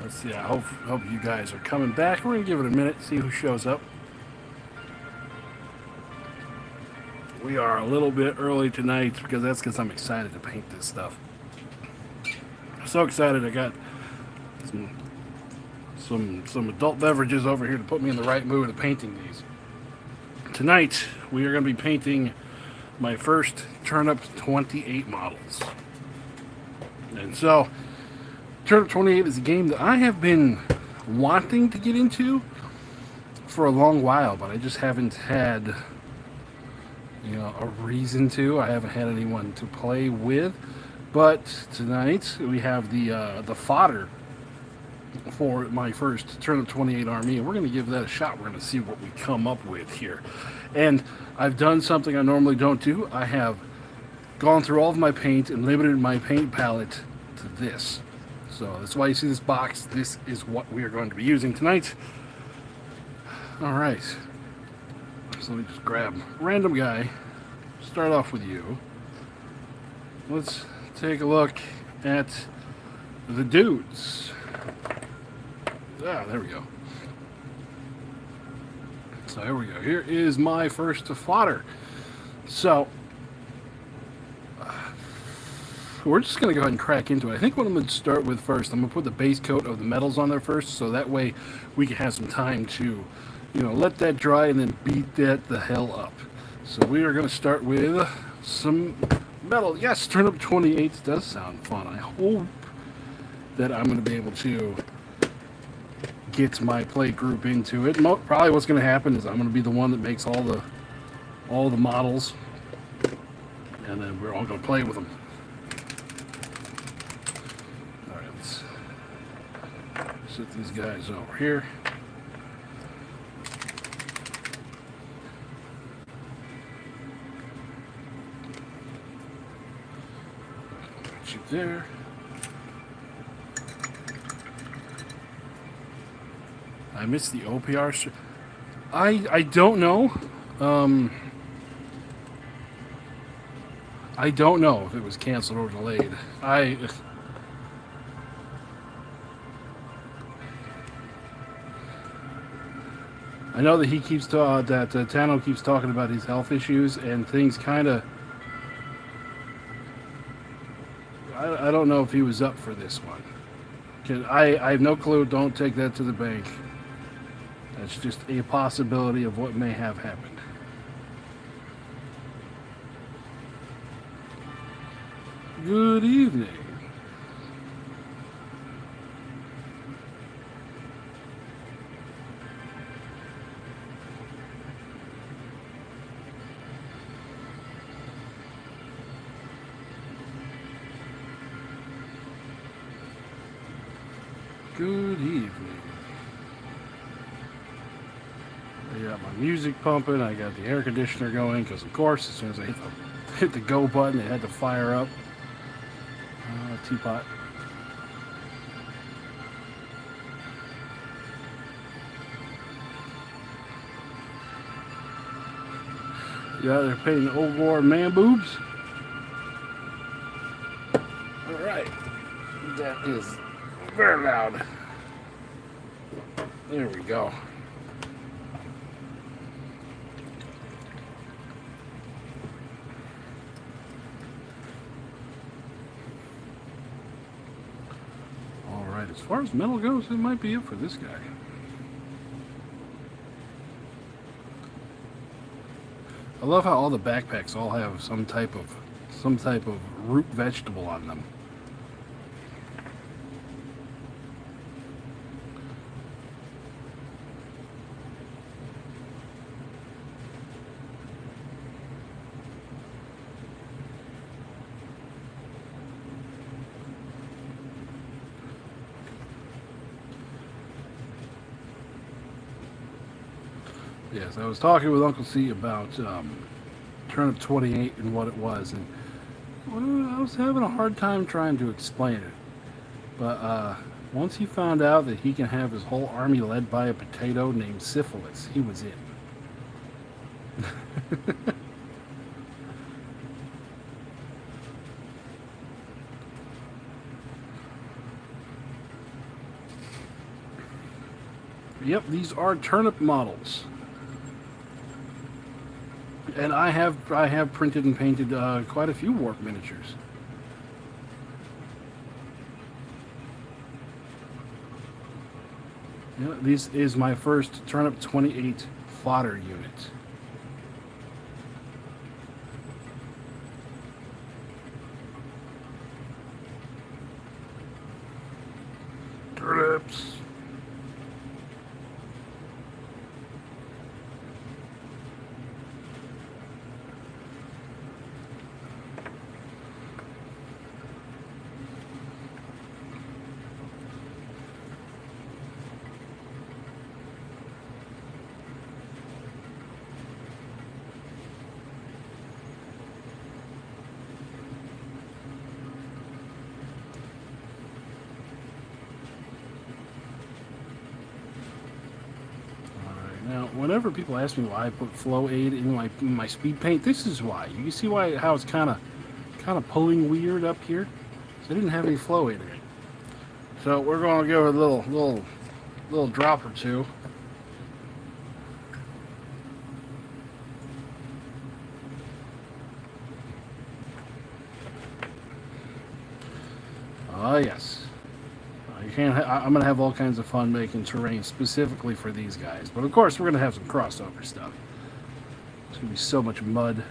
Let's see. I hope you guys are coming back. We're gonna give it a minute, see who shows up. We are a little bit early tonight because I'm excited to paint this stuff. So excited! I got some some adult beverages over here to put me in the right mood of painting these. Tonight we are going to be painting my first Turnip 28 models, and so Turnip 28 is a game that I have been wanting to get into for a long while, but I just haven't had a reason to. I haven't had anyone to play with. But tonight we have the fodder for my first Turnip 28 army, and we're going to give that a shot. We're going to see what we come up with here. And I've done something I normally don't do. I have gone through all of my paint and limited my paint palette to this. So that's why you see this box. This is what we are going to be using tonight. All right. So let me just grab a random guy. Start off with you. Let's take a look at the dudes. There we go. So here we go. Here is my first fodder. So we're just going to go ahead and crack into it. I think what I'm going to start with first, I'm going to put the base coat of the metals on there first, so that way we can have some time to, let that dry and then beat that the hell up. So we are going to start with some metal. Yes, Turnip 28 does sound fun. I hope that I'm going to be able to get my play group into it. Probably what's going to happen is I'm going to be the one that makes all the models, and then we're all going to play with them. All right, let's set these guys over here. Put you there. I missed the OPR. I don't know. I don't know if it was canceled or delayed. I know that he keeps Tano keeps talking about his health issues and things. Kind of. I don't know if he was up for this one. I have no clue. Don't take that to the bank. That's just a possibility of what may have happened. Good evening. Good evening. I got my music pumping. I got the air conditioner going because, of course, as soon as I hit the go button, it had to fire up. Teapot. Yeah, they're painting old war man boobs. All right, that is very loud. There we go. As far as metal goes, it might be it for this guy. I love how all the backpacks all have some type of root vegetable on them. Yes, I was talking with Uncle C about Turnip 28 and what it was, and I was having a hard time trying to explain it. But once he found out that he can have his whole army led by a potato named Syphilis, he was in. Yep, these are turnip models. And I have printed and painted quite a few warp miniatures. Yeah, this is my first Turnip 28 fodder unit. Turnips. Now, whenever people ask me why I put flow aid in my speed paint, this is why. You can see how it's kind of pulling weird up here. So I didn't have any flow aid in it. So we're going to give it a little drop or two. Oh yes. I'm going to have all kinds of fun making terrain specifically for these guys. But of course, we're going to have some crossover stuff. There's going to be so much mud.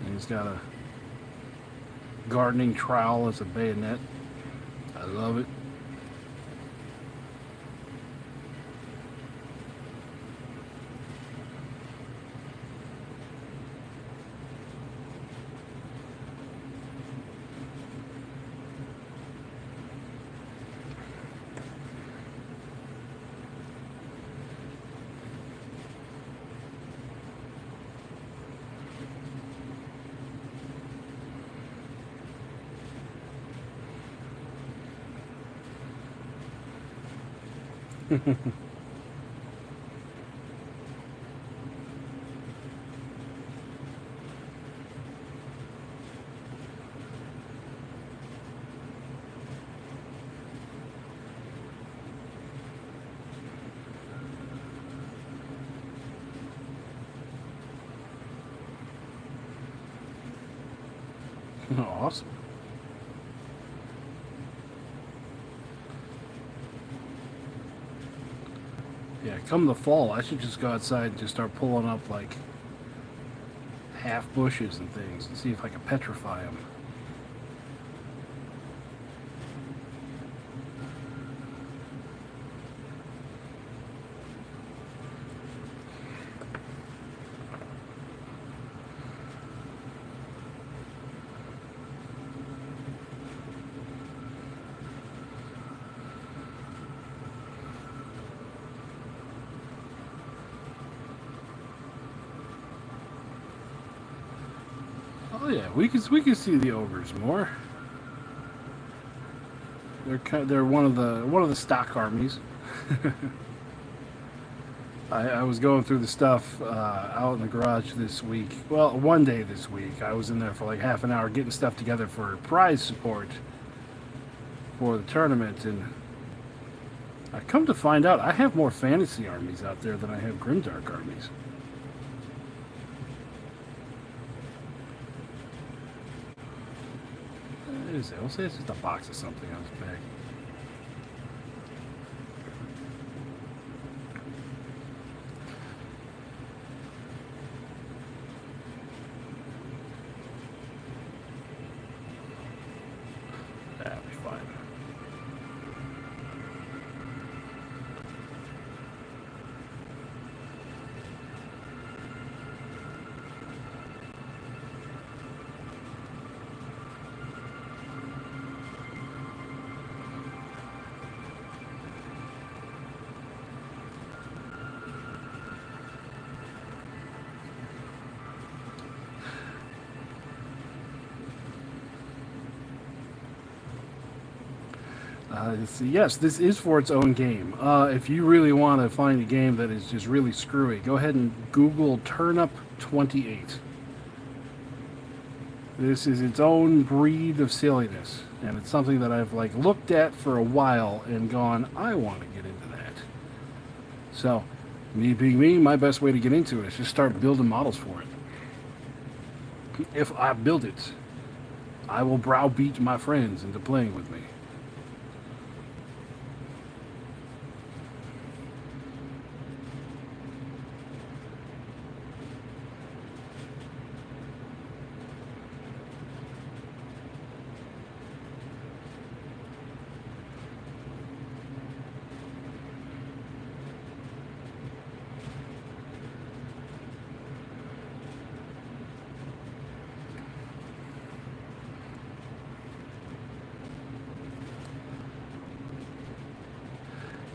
And he's got a gardening trowel as a bayonet. I love it. Awesome. Yeah, come the fall, I should just go outside and just start pulling up like half bushes and things and see if I can petrify them. Oh yeah, we can see the ogres more. They're one of the stock armies. I was going through the stuff out in the garage this week. Well, one day this week, I was in there for like half an hour getting stuff together for prize support for the tournament, and I come to find out I have more fantasy armies out there than I have grimdark armies. What is it? I'll say it's just a box of something on his bag. That'll be fine. Yes, this is for its own game. If you really want to find a game that is just really screwy, go ahead and Google Turnip 28. This is its own breed of silliness. and it's something that I've like looked at for a while and gone, I want to get into that. So, me being me, my best way to get into it is just start building models for it. If I build it, I will browbeat my friends into playing with me.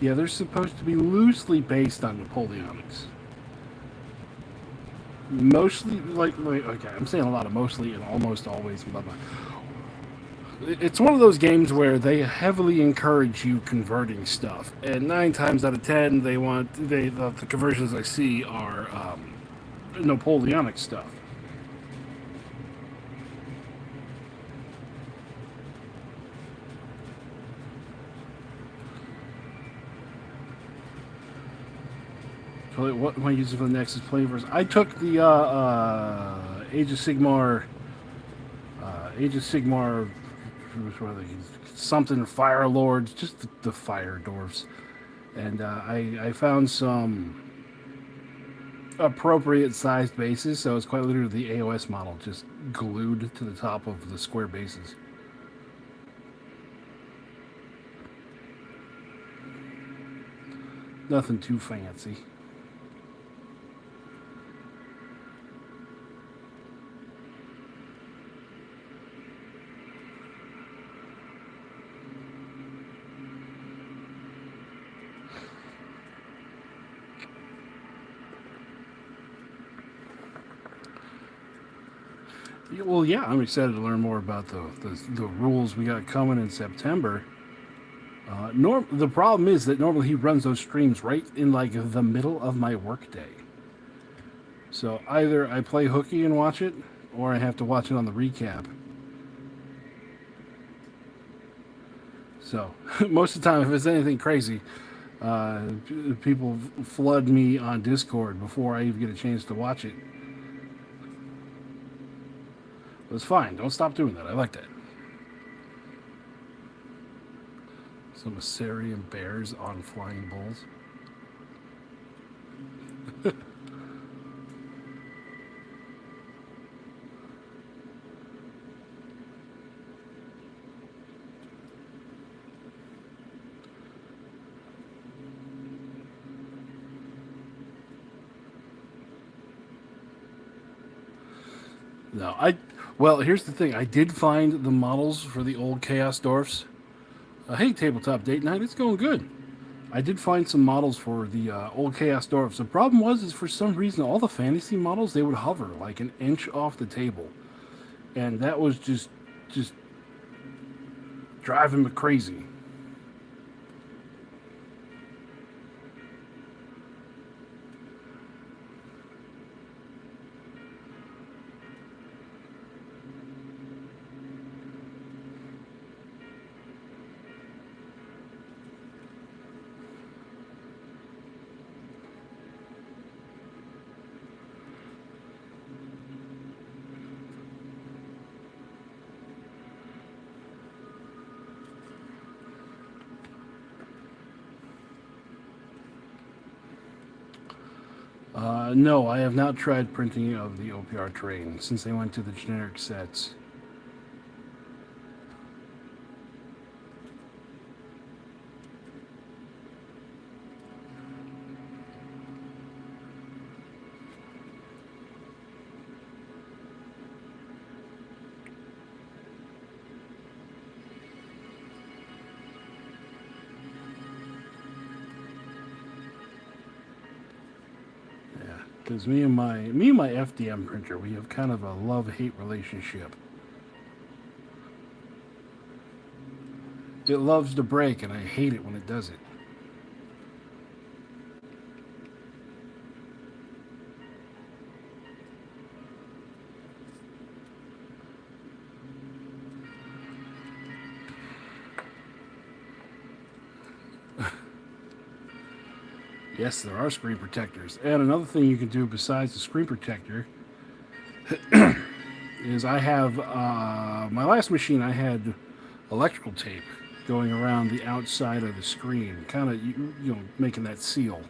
Yeah, they're supposed to be loosely based on Napoleonics. Mostly, like okay, I'm saying a lot of mostly and almost always, blah blah. It's one of those games where they heavily encourage you converting stuff, and 9 times out of 10, the conversions I see are Napoleonic stuff. So what am I using for the Nexus flavors? I took the Age of Sigmar, Age of Sigmar, what are they? Something Fire Lords, just the Fire Dwarfs, and I found some appropriate sized bases, so it's quite literally the AOS model just glued to the top of the square bases. Nothing too fancy. Well, yeah, I'm excited to learn more about the rules we got coming in September. The problem is that normally he runs those streams right in like the middle of my workday. So either I play hooky and watch it, or I have to watch it on the recap. So most of the time, if it's anything crazy, uh, people flood me on Discord before I even get a chance to watch it. But it's fine. Don't stop doing that. I like that. Some Assyrian bears on flying bulls. No, well, here's the thing. I did find the models for the old Chaos Dwarfs. Hey, Tabletop Date Night, it's going good. I did find some models for the old Chaos Dwarfs. The problem is for some reason, all the fantasy models, they would hover like an inch off the table. And that was just driving me crazy. No, I have not tried printing of the OPR terrain since they went to the generic sets. Because me and my FDM printer, we have kind of a love-hate relationship. It loves to break, and I hate it when it does it. Yes, there are screen protectors. And another thing you can do besides the screen protector is I have my last machine. I had electrical tape going around the outside of the screen, kind of making that seal.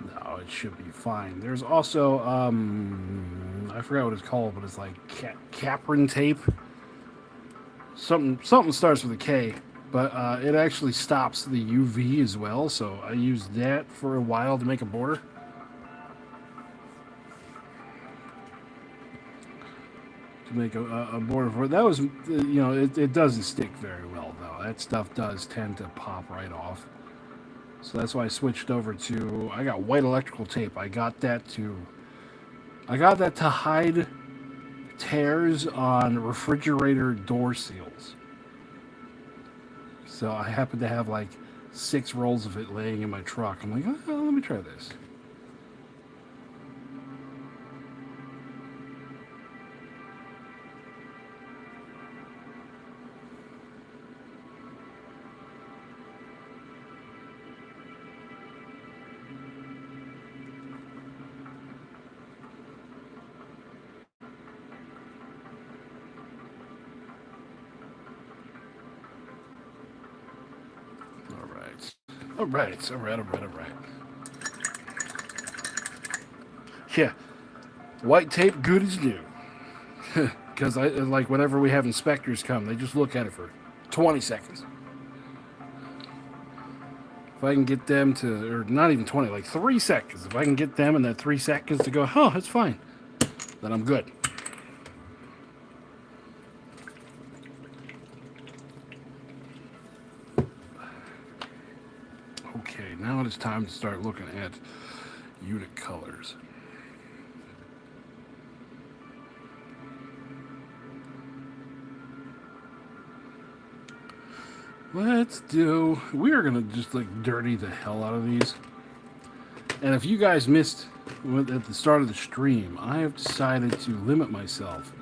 No, it should be fine. There's also I forgot what it's called, but it's like Capron tape. Something starts with a K, but it actually stops the UV as well. So I used that for a while to make a border. To make a border for it. That was, it doesn't stick very well though. That stuff does tend to pop right off. So that's why I switched over to. I got white electrical tape. I got that to hide tears on refrigerator door seals. So I happen to have like 6 rolls of it laying in my truck. I'm like, oh, let me try this. All right. Yeah, white tape, good as new. Because I like whenever we have inspectors come, they just look at it for 20 seconds. If I can get them to, or not even 20, like 3 seconds. If I can get them in that 3 seconds to go, oh, it's fine, then I'm good. Okay, now it is time to start looking at unit colors. We are going to just like dirty the hell out of these. And if you guys missed at the start of the stream, I have decided to limit myself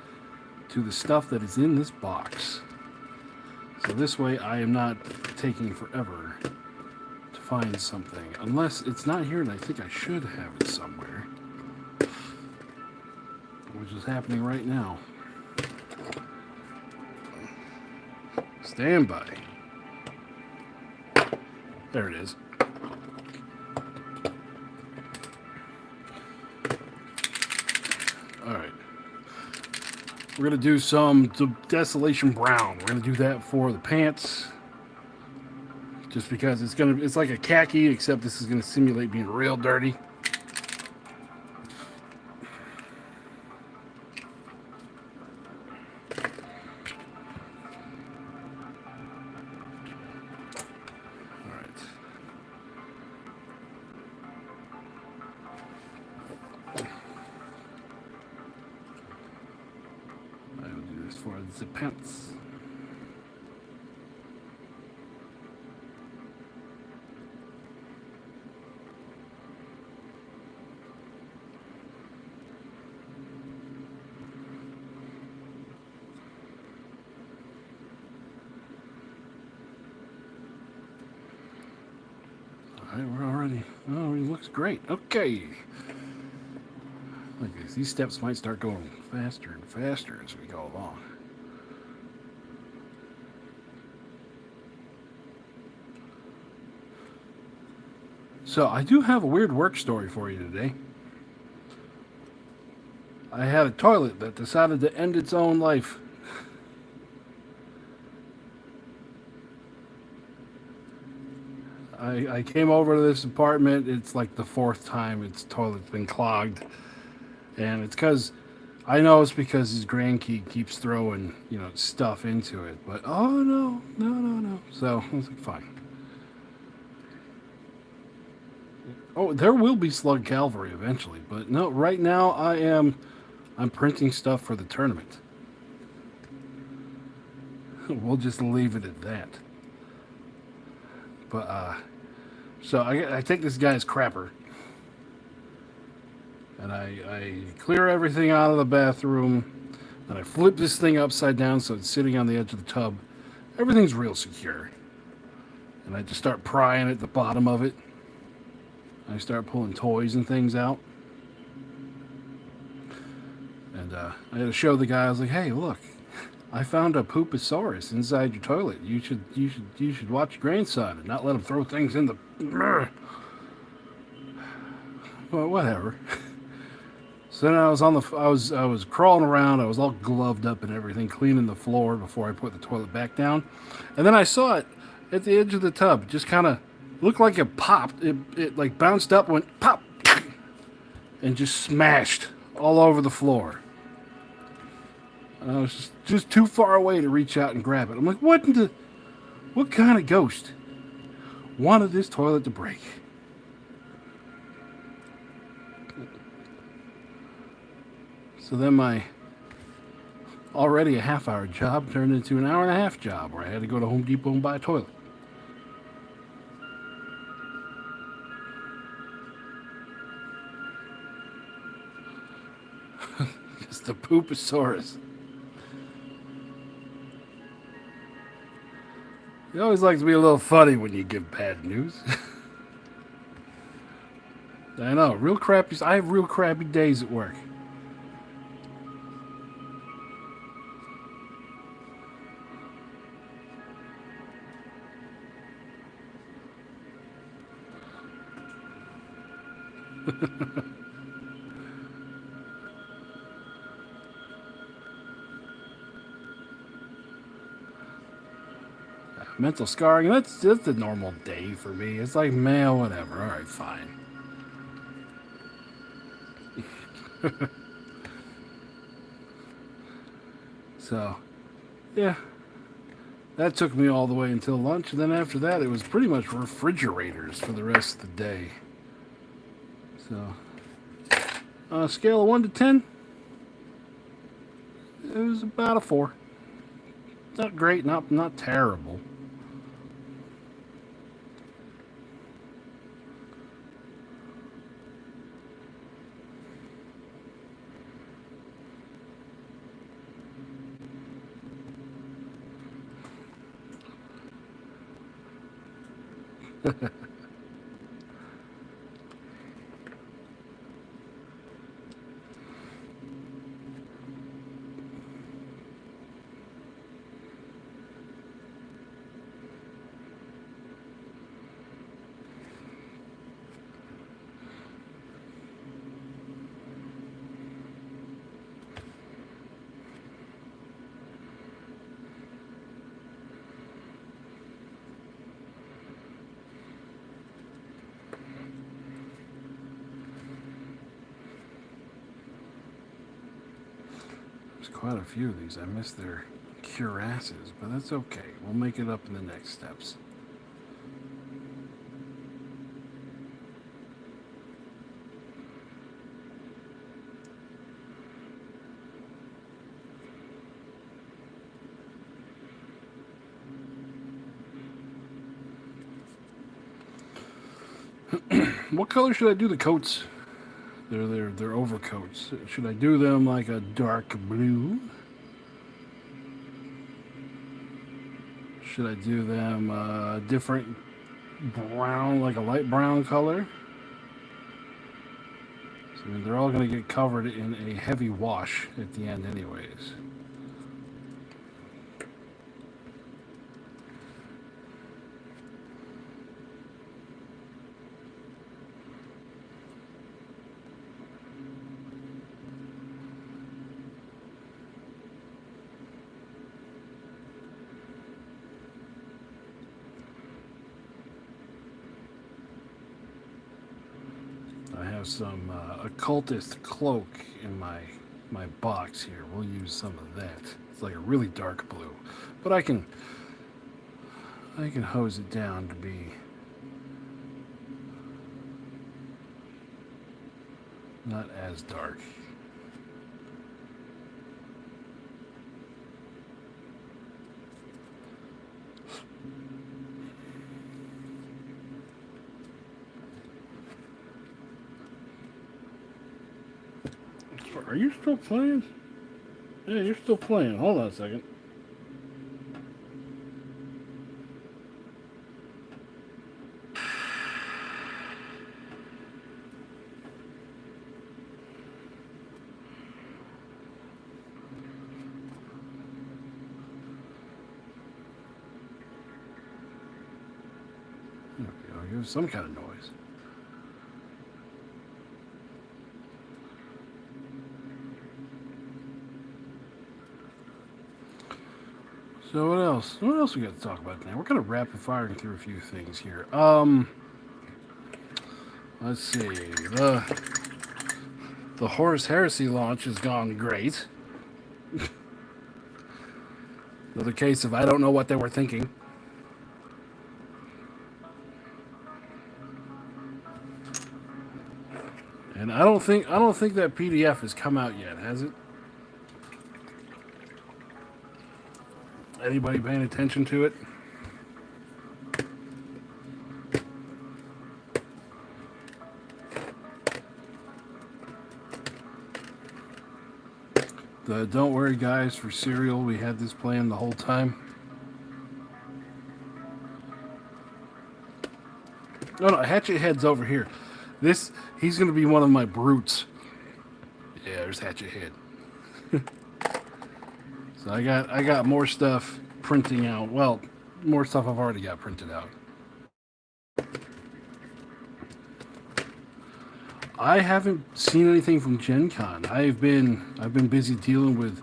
to the stuff that is in this box. So this way I am not taking forever to find something. Unless it's not here, and I think I should have it somewhere. Which is happening right now. Stand by. There it is. All right. We're going to do some Desolation Brown. We're going to do that for the pants. Just because it's like a khaki, except this is going to simulate being real dirty. For the pants. All right, we're already. Oh, he looks great. Okay. Look, these steps might start going faster and faster as we go along. So I do have a weird work story for you today. I had a toilet that decided to end its own life. I came over to this apartment. It's like the fourth time its toilet's been clogged, and it's because I know it's because his grandkid keeps throwing stuff into it. But oh no, no, no, no. So I was like, fine. Oh, there will be Slug Cavalry eventually, but no. Right now, I'm printing stuff for the tournament. We'll just leave it at that. But so I take this guy's crapper and I clear everything out of the bathroom, and I flip this thing upside down so it's sitting on the edge of the tub. Everything's real secure, and I just start prying at the bottom of it. I start pulling toys and things out, and I had to show the guy. I was like, "Hey, look, I found a pooposaurus inside your toilet. You should watch your grandson and not let him throw things in the." Well, whatever. So then I was crawling around. I was all gloved up and everything, cleaning the floor before I put the toilet back down. And then I saw it at the edge of the tub. It just kind of looked like it popped. It like bounced up, went pop, and just smashed all over the floor. I was just too far away to reach out and grab it. I'm like, what kind of ghost wanted this toilet to break? So then my already a half-hour job turned into an hour-and-a-half job where I had to go to Home Depot and buy a toilet. Just a pooposaurus. You always like to be a little funny when you give bad news. I know, real crappy. I have real crappy days at work. Mental scarring, that's a normal day for me. It's like, man, whatever. All right, fine. So, yeah. That took me all the way until lunch, and then after that, it was pretty much refrigerators for the rest of the day. So, on a scale of 1 to 10, it was about a 4. Not great, not terrible. There's quite a few of these. I missed their cuirasses, but that's okay. We'll make it up in the next steps. What color should I do the coats? They're overcoats. Should I do them like a dark blue? Should I do them different brown, like a light brown color? So, I mean, they're all going to get covered in a heavy wash at the end anyways. I have some occultist cloak in my box here. We'll use some of that. It's like a really dark blue, but I can hose it down to be not as dark. Are you still playing? Yeah, you're still playing. Hold on a second. There we go. Give some kind of noise. So what else? What else we got to talk about now? We're kind of rapid firing through a few things here. Let's see. The Horus Heresy launch has gone great. Another case of I don't know what they were thinking. And I don't think that PDF has come out yet, has it? Anybody paying attention to it? Don't worry, guys, for Serial, we had this planned the whole time. No, Hatchet Head's over here. He's going to be one of my brutes. Yeah, there's Hatchet Head. So I got more stuff printing out. Well, more stuff I've already got printed out. I haven't seen anything from Gen Con. I've been busy dealing with,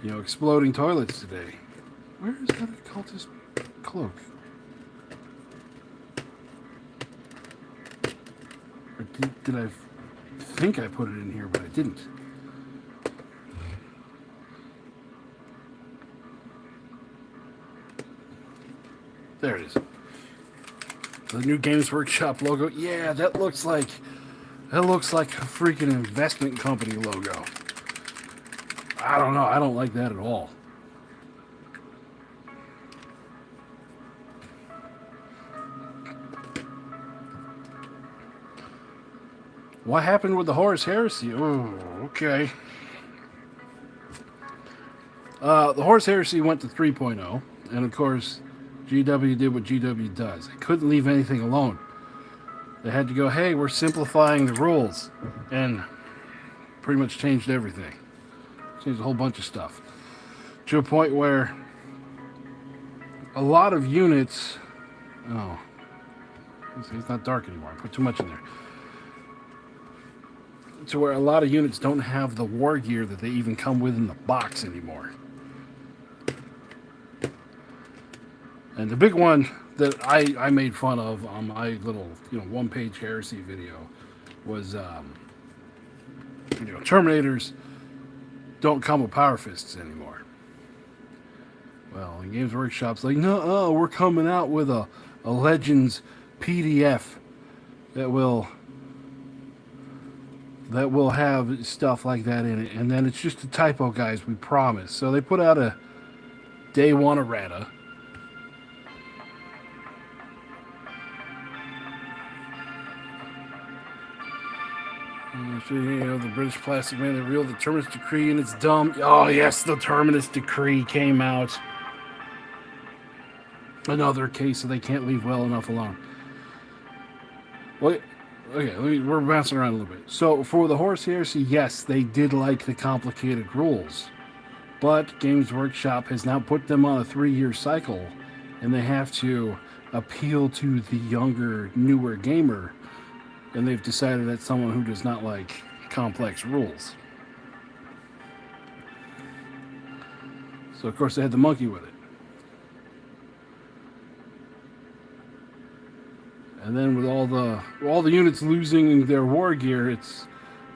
exploding toilets today. Where is that occultist cloak? Or did I think I put it in here, but I didn't. There it is. The new Games Workshop logo. Yeah, that looks like a freaking investment company logo. I don't know. I don't like that at all. What happened with the Horus Heresy? Oh, okay. The Horus Heresy went to 3.0, and of course, GW did what GW does. They couldn't leave anything alone. They had to go, hey, we're simplifying the rules, and pretty much changed everything. Changed a whole bunch of stuff. To a point where a lot of units... Oh. It's not dark anymore. I put too much in there. To where a lot of units don't have the war gear that they even come with in the box anymore. And the big one that I made fun of on my little, one-page heresy video was, Terminators don't come with power fists anymore. Well, in Games Workshop's like, no, we're coming out with a Legends PDF that will have stuff like that in it. And then it's just a typo, guys, we promise. So they put out a Day 1 errata. The British plastic man, the real the Terminus Decree, and it's dumb. Oh, yes, the Terminus Decree came out. Another case that they can't leave well enough alone. Well, okay, we're bouncing around a little bit. So, for the Horus Heresy, yes, they did like the complicated rules. But Games Workshop has now put them on a 3-year cycle, and they have to appeal to the younger, newer gamer. And they've decided that's someone who does not like complex rules. So, of course, they had the monkey with it. And then with all the units losing their war gear,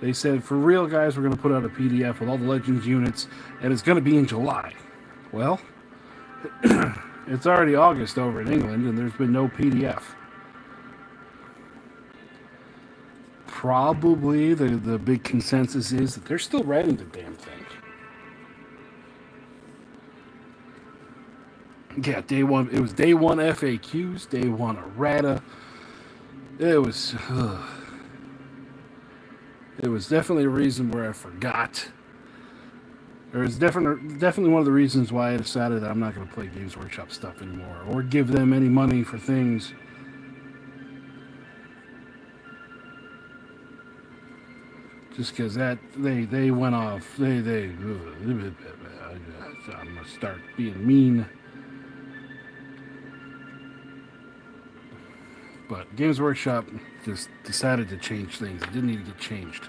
they said for real, guys, we're going to put out a PDF with all the Legends units, and it's going to be in July. Well, it's already August over in England, and there's been no PDF. Probably the big consensus is that they're still writing the damn thing. Yeah, day one. It was day one FAQs, day one errata. It was definitely a reason where I forgot. It was definitely one of the reasons why I decided that I'm not going to play Games Workshop stuff anymore or give them any money for things. Just because they went off. I'm going to start being mean. But Games Workshop just decided to change things. It didn't need to get changed.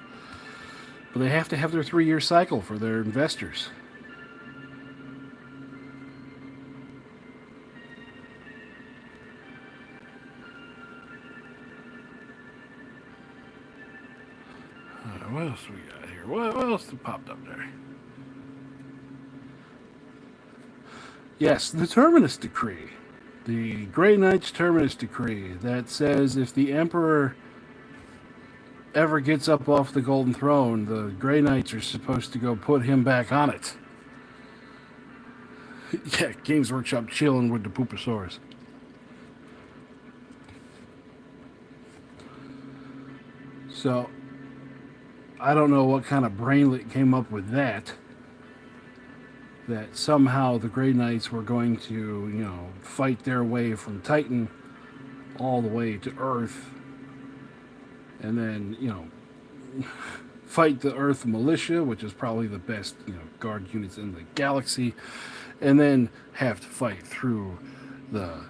But they have to have their 3-year cycle for their investors. What else we got here? What else popped up there? Yes, the Terminus Decree. The Grey Knight's Terminus Decree that says if the Emperor ever gets up off the Golden Throne, the Grey Knights are supposed to go put him back on it. Yeah, Games Workshop chilling with the Pooposaurus. So, I don't know what kind of brainlet came up with that. That somehow the Grey Knights were going to, fight their way from Titan all the way to Earth. And then, fight the Earth militia, which is probably the best, guard units in the galaxy. And then have to fight through the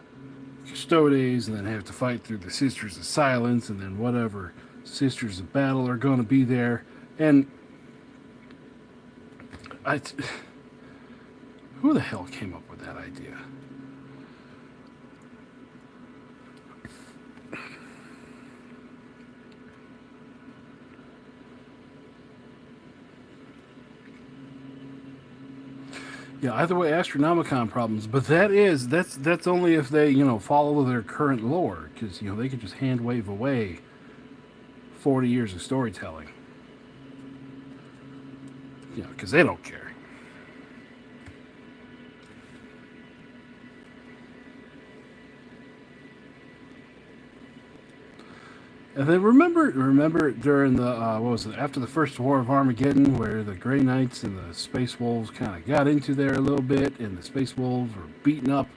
Custodes, and then have to fight through the Sisters of Silence, and then whatever Sisters of Battle are going to be there. And who the hell came up with that idea? Yeah, either way, Astronomicon problems, but that's only if they follow their current lore, because they could just hand wave away 40 years of storytelling, because they don't care. And then remember during the after the First War of Armageddon, where the Grey Knights and the Space Wolves kind of got into there a little bit, and the Space Wolves were beating up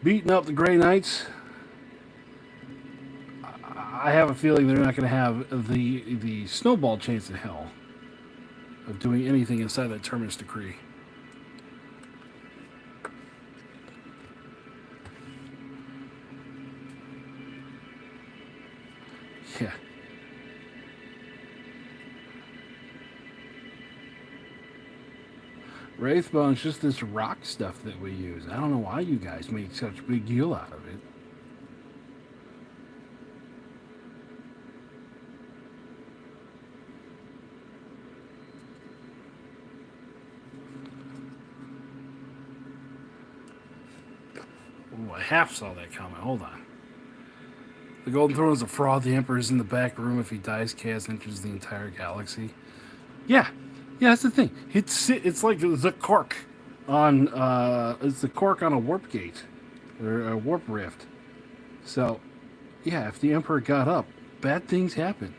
the Grey Knights. I have a feeling they're not going to have the snowball chance in hell of doing anything inside that Terminus Decree. Yeah. Wraithbone's just this rock stuff that we use. I don't know why you guys make such a big deal out of it. Oh, I half saw that comment. Hold on. The Golden Throne is a fraud. The Emperor is in the back room. If he dies, chaos enters the entire galaxy. Yeah, that's the thing. It's like the cork on a warp gate or a warp rift. So, yeah, if the Emperor got up, bad things happen.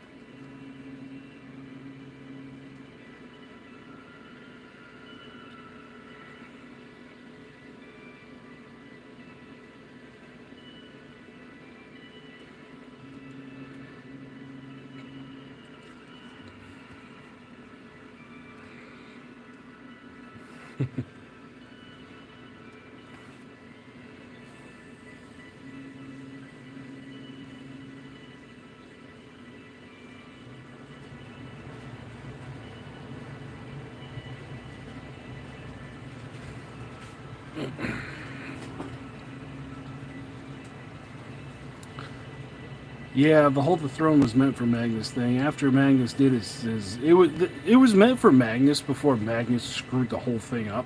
Yeah, the Hold the Throne was meant for Magnus thing. After Magnus did it was meant for Magnus before Magnus screwed the whole thing up.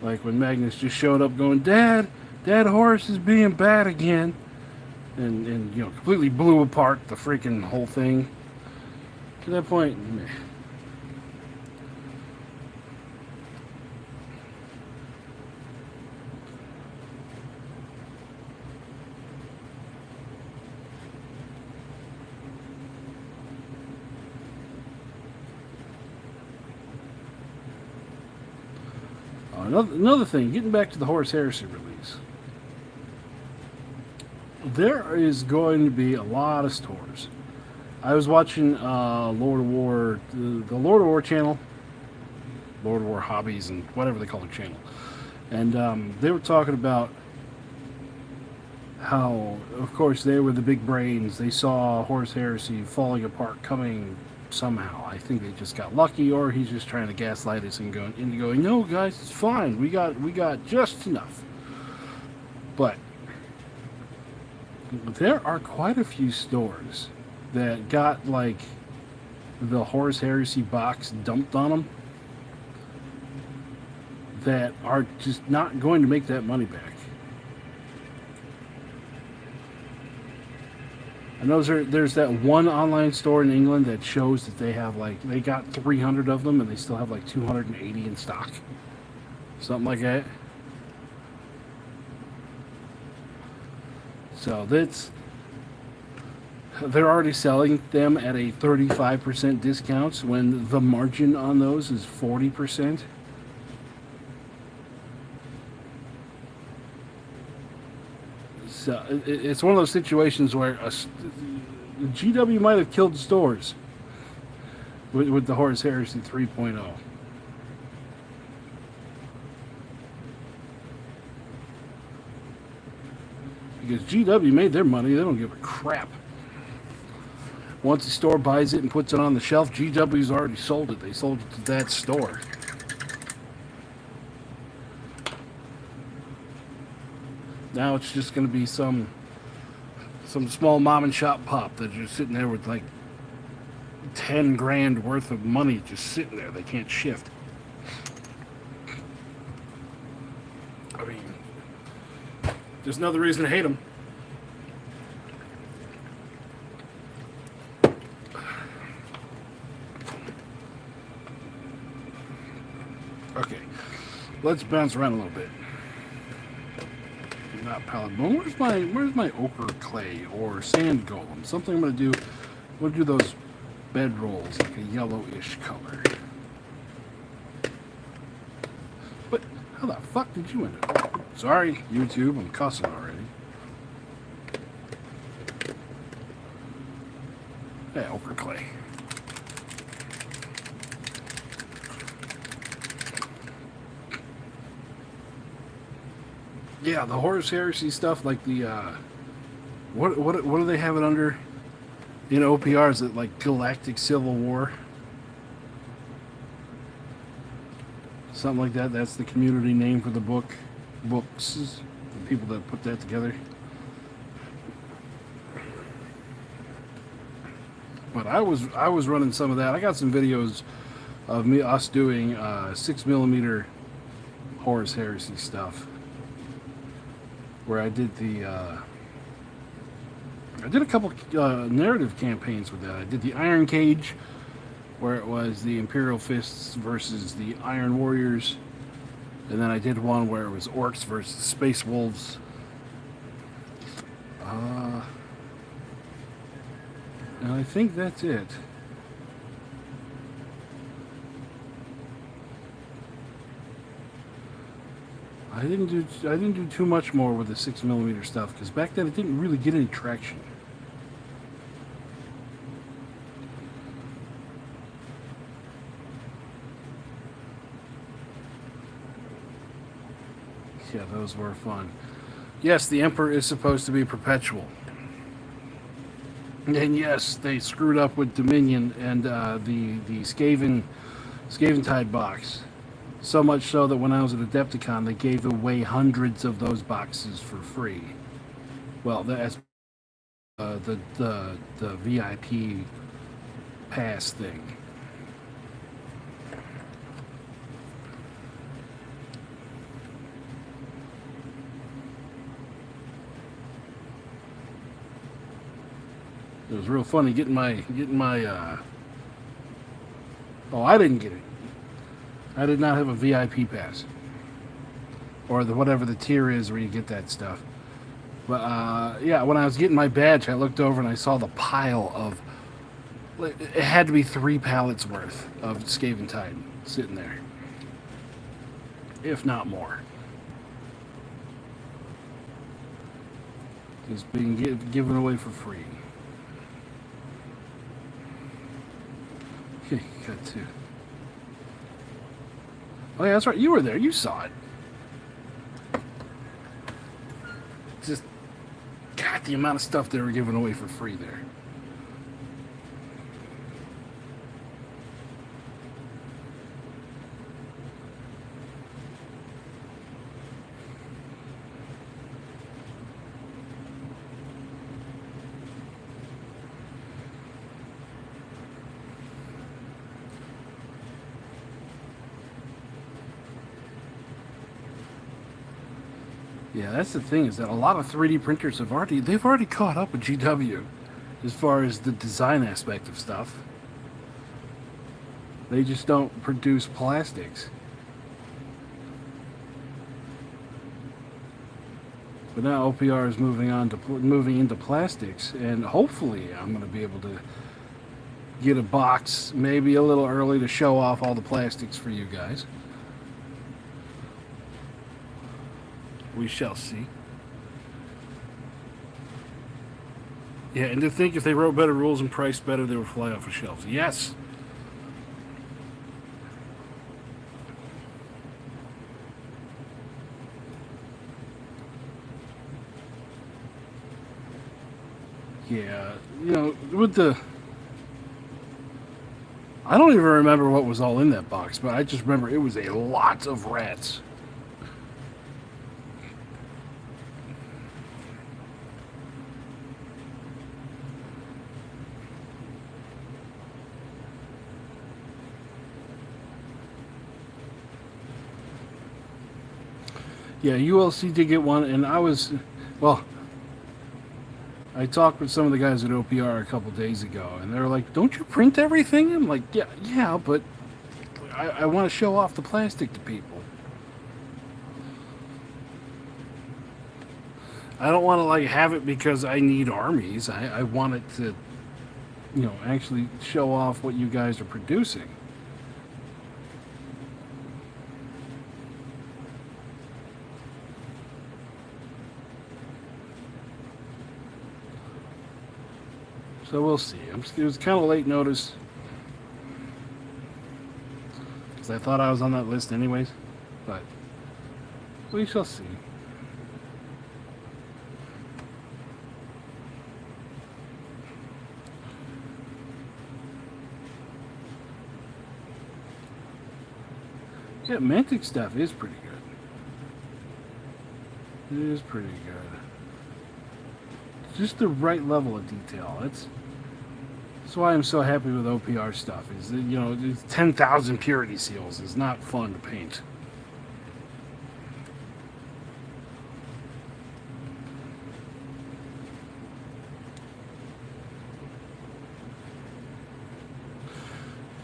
Like when Magnus just showed up going, Dad, Horus is being bad again. And you know, completely blew apart the freaking whole thing. To that point, meh. Another thing, getting back to the Horus Heresy release, there is going to be a lot of stores. I was watching Lord of War, the Lord of War channel, Lord of War Hobbies, and whatever they call the channel, and they were talking about how, of course, they were the big brains. They saw Horus Heresy falling apart coming somehow. I think they just got lucky, or he's just trying to gaslight us and going, no guys, it's fine. We got just enough. But there are quite a few stores that got like the Horus Heresy box dumped on them that are just not going to make that money back. I know there's that one online store in England that shows that they have they got 300 of them and they still have like 280 in stock. Something like that. So they're already selling them at a 35% discount when the margin on those is 40%. So it's one of those situations where GW might have killed stores with the Horus Heresy 3.0. Because GW made their money, they don't give a crap. Once the store buys it and puts it on the shelf, GW's already sold it. They sold it to that store. Now it's just going to be some small mom and shop pop that's just sitting there with like 10 grand worth of money just sitting there. They can't shift. I mean, there's another reason to hate them. Okay, let's bounce around a little bit. Not pallet bone. Where's my ochre clay or sand golem? Something I'm gonna do. I'm gonna do those bed rolls like a yellowish color. But how the fuck did you end up? Sorry, YouTube. I'm cussing already. Yeah, ochre clay. Yeah, the Horus Heresy stuff, like the what do they have it under in OPR? Is it like Galactic Civil War? Something like that. That's the community name for the books. The people that put that together. But I was running some of that. I got some videos of us doing 6mm Horus Heresy stuff. Where I did I did a couple narrative campaigns with that. I did the Iron Cage, where it was the Imperial Fists versus the Iron Warriors, and then I did one where it was Orcs versus Space Wolves. And I think that's it. I didn't do too much more with the 6mm stuff because back then it didn't really get any traction. Yeah, those were fun. Yes, the Emperor is supposed to be perpetual. And yes, they screwed up with Dominion and the Skaventide box. So much so that when I was at Adepticon, they gave away hundreds of those boxes for free. Well, that's the VIP pass thing. It was real funny getting my. Oh, I didn't get it. I did not have a VIP pass, or the whatever the tier is where you get that stuff. But yeah, when I was getting my badge, I looked over and I saw the pile of. It had to be 3 pallets worth of Skaven Tide sitting there, if not more. Just being given away for free. Okay, got 2. Oh yeah, that's right. You were there. You saw it. Just, God, the amount of stuff they were giving away for free there. Yeah, that's the thing, is that a lot of 3D printers they've already caught up with GW as far as the design aspect of stuff. They just don't produce plastics. But now OPR is moving into plastics, and hopefully I'm going to be able to get a box maybe a little early to show off all the plastics for you guys. We shall see. Yeah, and to think if they wrote better rules and priced better, they would fly off the shelves. Yes. Yeah, you know, with the... I don't even remember what was all in that box, but I just remember it was a lot of rats. Yeah, ULC did get one, and I was, well, I talked with some of the guys at OPR a couple days ago, and they were like, "Don't you print everything?" I'm like, "Yeah, but I want to show off the plastic to people. I don't want to like have it because I need armies. I want it to, you know, actually show off what you guys are producing." So we'll see. It was kind of late notice, because I thought I was on that list anyways, but we shall see. Yeah, Mantic stuff is pretty good. It is pretty good. Just the right level of detail. That's why I'm so happy with OPR stuff. Is that, you know, 10,000 purity seals is not fun to paint.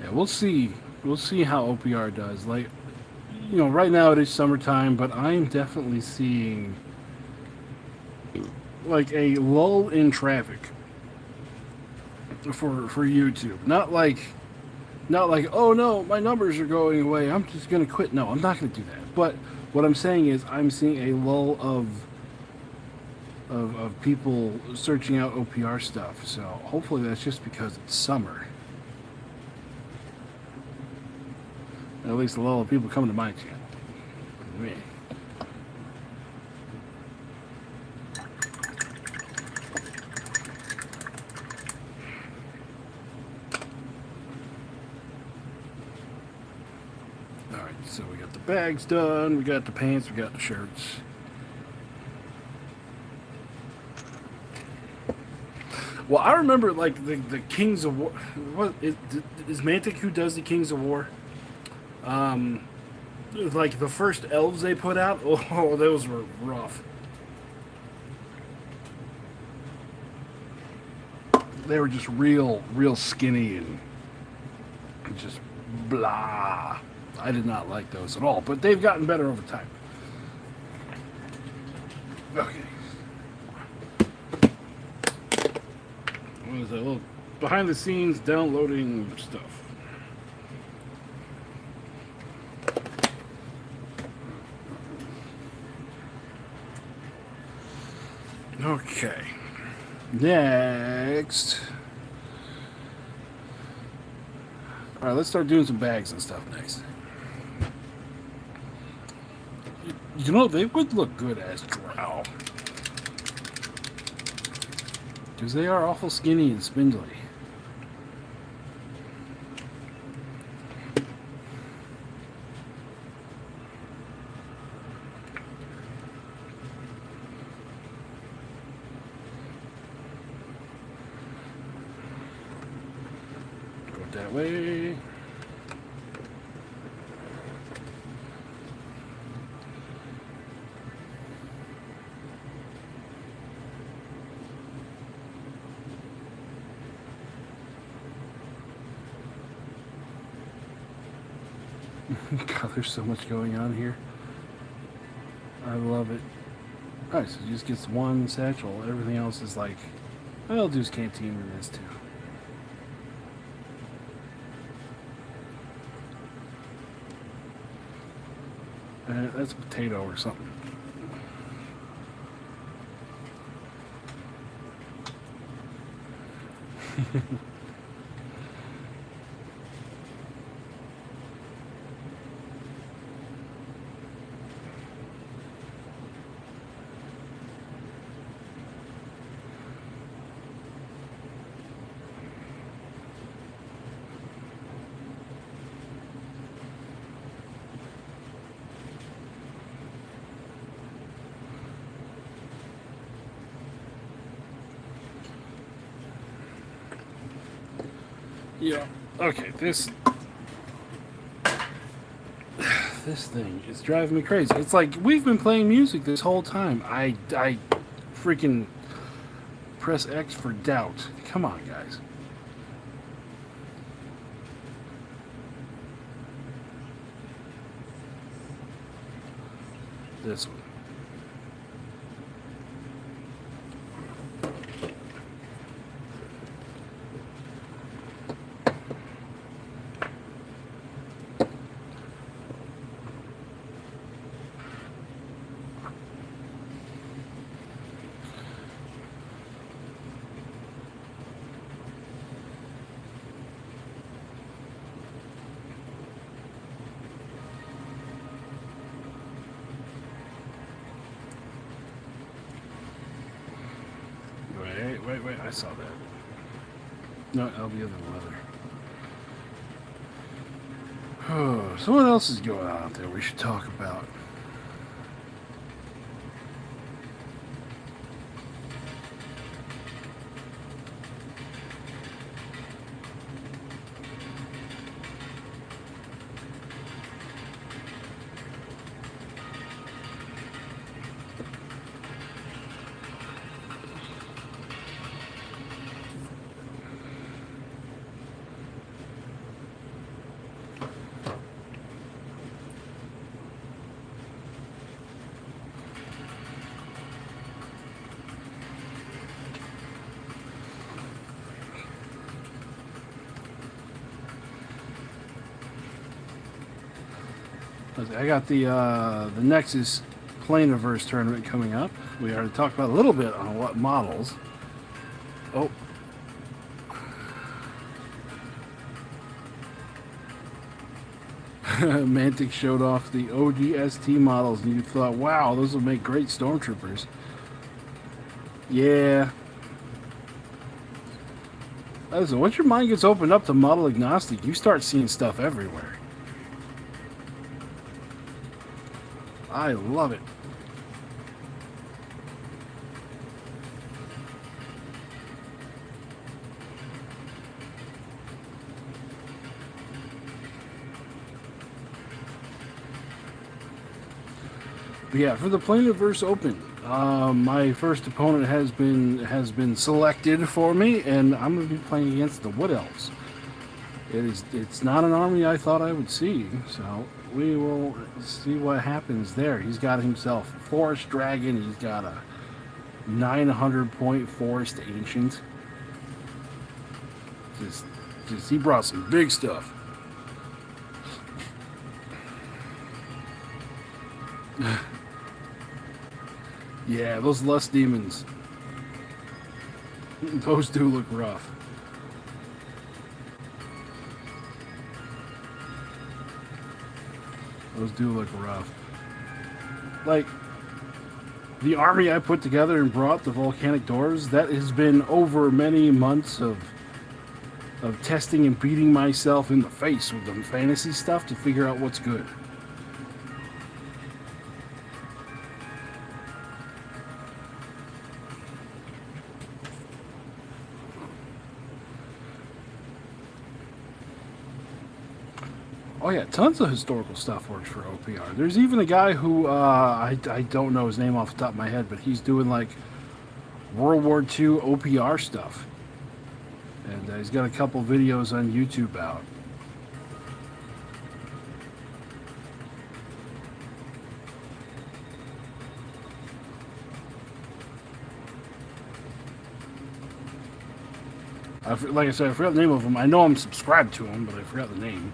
Yeah, we'll see. We'll see how OPR does. Like, you know, right now it is summertime, but I'm definitely seeing like a lull in traffic for YouTube. Not like oh no, my numbers are going away, I'm just gonna quit. No, I'm not gonna do that. But what I'm saying is I'm seeing a lull of people searching out OPR stuff. So hopefully that's just because it's summer. At least a lull of people coming to my channel. Me. So we got the bags done, we got the pants, we got the shirts. Well, I remember like the Kings of War. What is Mantic who does the Kings of War? Um, like the first elves they put out. Oh, those were rough. They were just real skinny and just blah. I did not like those at all, but they've gotten better over time. Okay. What is that? A little behind the scenes downloading stuff. Okay. Next. Alright, let's start doing some bags and stuff next. You know, they would look good as drow. Because they are awful skinny and spindly. Go that way. God, there's so much going on here. I love it. Alright, so he just gets one satchel. Everything else is like, I'll do his canteen in this too. That's a potato or something. Yeah. Okay, this thing is driving me crazy. It's like we've been playing music this whole time. I freaking press X for doubt. Come on, guys. This one. Wait, I saw that. No, that'll be other weather. Oh, so what else is going on out there we should talk about? I got the Nexus Planiverse tournament coming up. We already talked about a little bit on what models. Oh. Mantic showed off the OGST models, and you thought, wow, those will make great stormtroopers. Yeah. Listen, once your mind gets opened up to model agnostic, you start seeing stuff everywhere. I love it. But yeah, for the Planet Open, my first opponent has been selected for me, and I'm going to be playing against the Wood Elves. It's not an army I thought I would see, so we will see what happens there. He's got himself a Forest Dragon. He's got a 900-point Forest Ancient. Just he brought some big stuff. Yeah, those Lust Demons. Those do look rough. Those do look rough. Like, the army I put together and brought, the Volcanic Doors, that has been over many months of testing and beating myself in the face with the fantasy stuff to figure out what's good. Oh yeah, tons of historical stuff works for OPR. There's even a guy who, I don't know his name off the top of my head, but he's doing like World War II OPR stuff. And he's got a couple videos on YouTube out. Like I said, I forgot the name of him. I know I'm subscribed to him, but I forgot the name.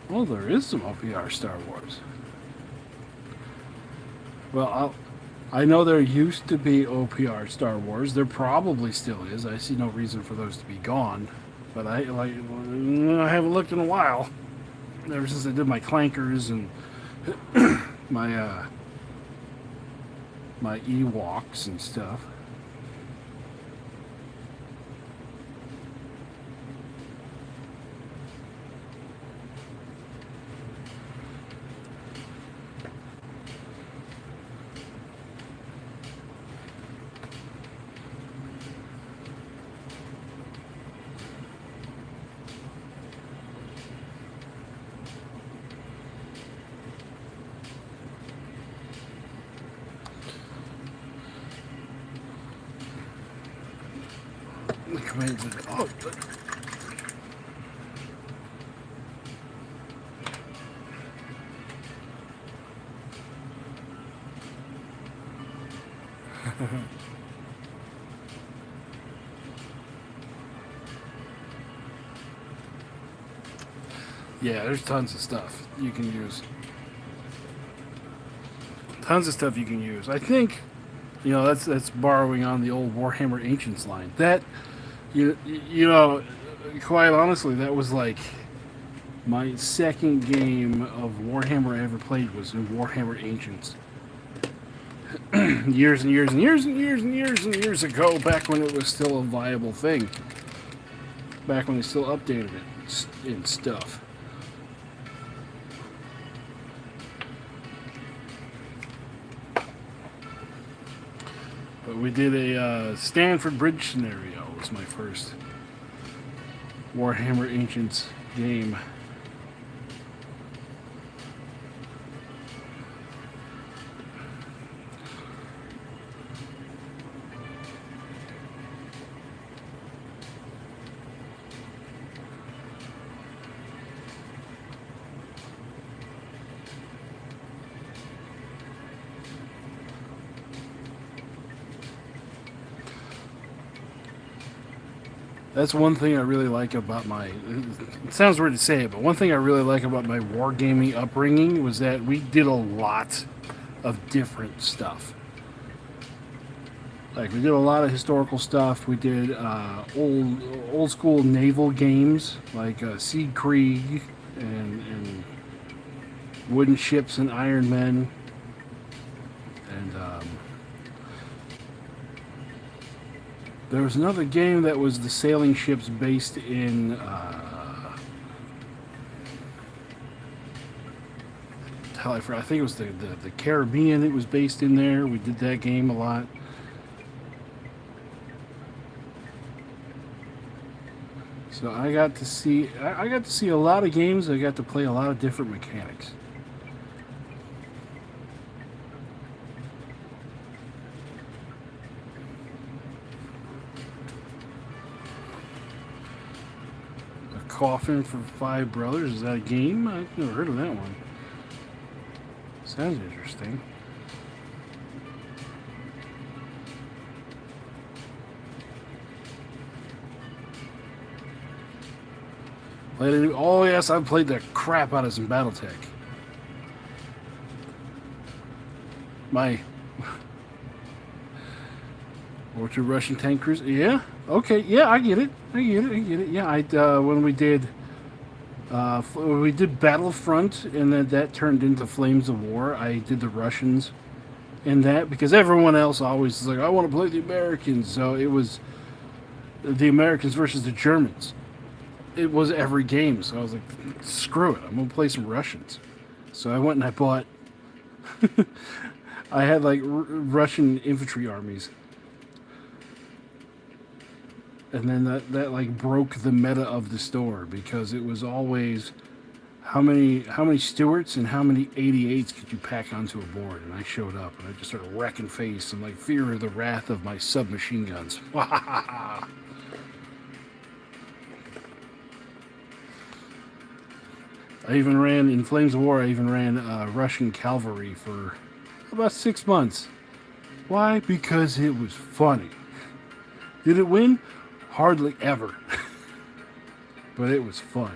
Well, there is some OPR Star Wars. Well, I know there used to be OPR Star Wars. There probably still is. I see no reason for those to be gone. But I haven't looked in a while. Ever since I did my clankers and my my Ewoks and stuff. Oh, yeah, there's tons of stuff you can use. Tons of stuff you can use. I think, that's borrowing on the old Warhammer Ancients line. That, you know, quite honestly, that was like my second game of Warhammer I ever played was in Warhammer Ancients. Years and years and years and years and years and years ago, back when it was still a viable thing. Back when they still updated it and stuff. But we did a Stanford Bridge scenario. It was my first Warhammer Ancients game. That's one thing I really like about my... It sounds weird to say it, but one thing I really like about my wargaming upbringing was that we did a lot of different stuff. Like, we did a lot of historical stuff. We did old school naval games, like Siegkrieg and wooden ships and Iron Men, and there was another game that was the sailing ships based in I think it was the Caribbean. It was based in there. We did that game a lot. So I got to see a lot of games. I got to play a lot of different mechanics. A Coffin for Five Brothers. Is that a game? I've never heard of that one. Sounds interesting. Oh yes, I've played the crap out of some BattleTech. My Orchard Russian Tank Cruiser. Yeah. Okay. Yeah, I get it. Yeah, when we did Battlefront, and then that turned into Flames of War. I did the Russians in that because everyone else always is like, I want to play the Americans. So it was the Americans versus the Germans. It was every game. So I was like, screw it. I'm going to play some Russians. So I went and I bought... I had like Russian infantry armies. And then that like broke the meta of the store because it was always how many Stuarts and how many 88s could you pack onto a board? And I showed up and I just started wrecking face and like fear of the wrath of my submachine guns. I even ran in Flames of War. I even ran Russian cavalry for about 6 months. Why? Because it was funny. Did it win? Hardly ever. But it was fun.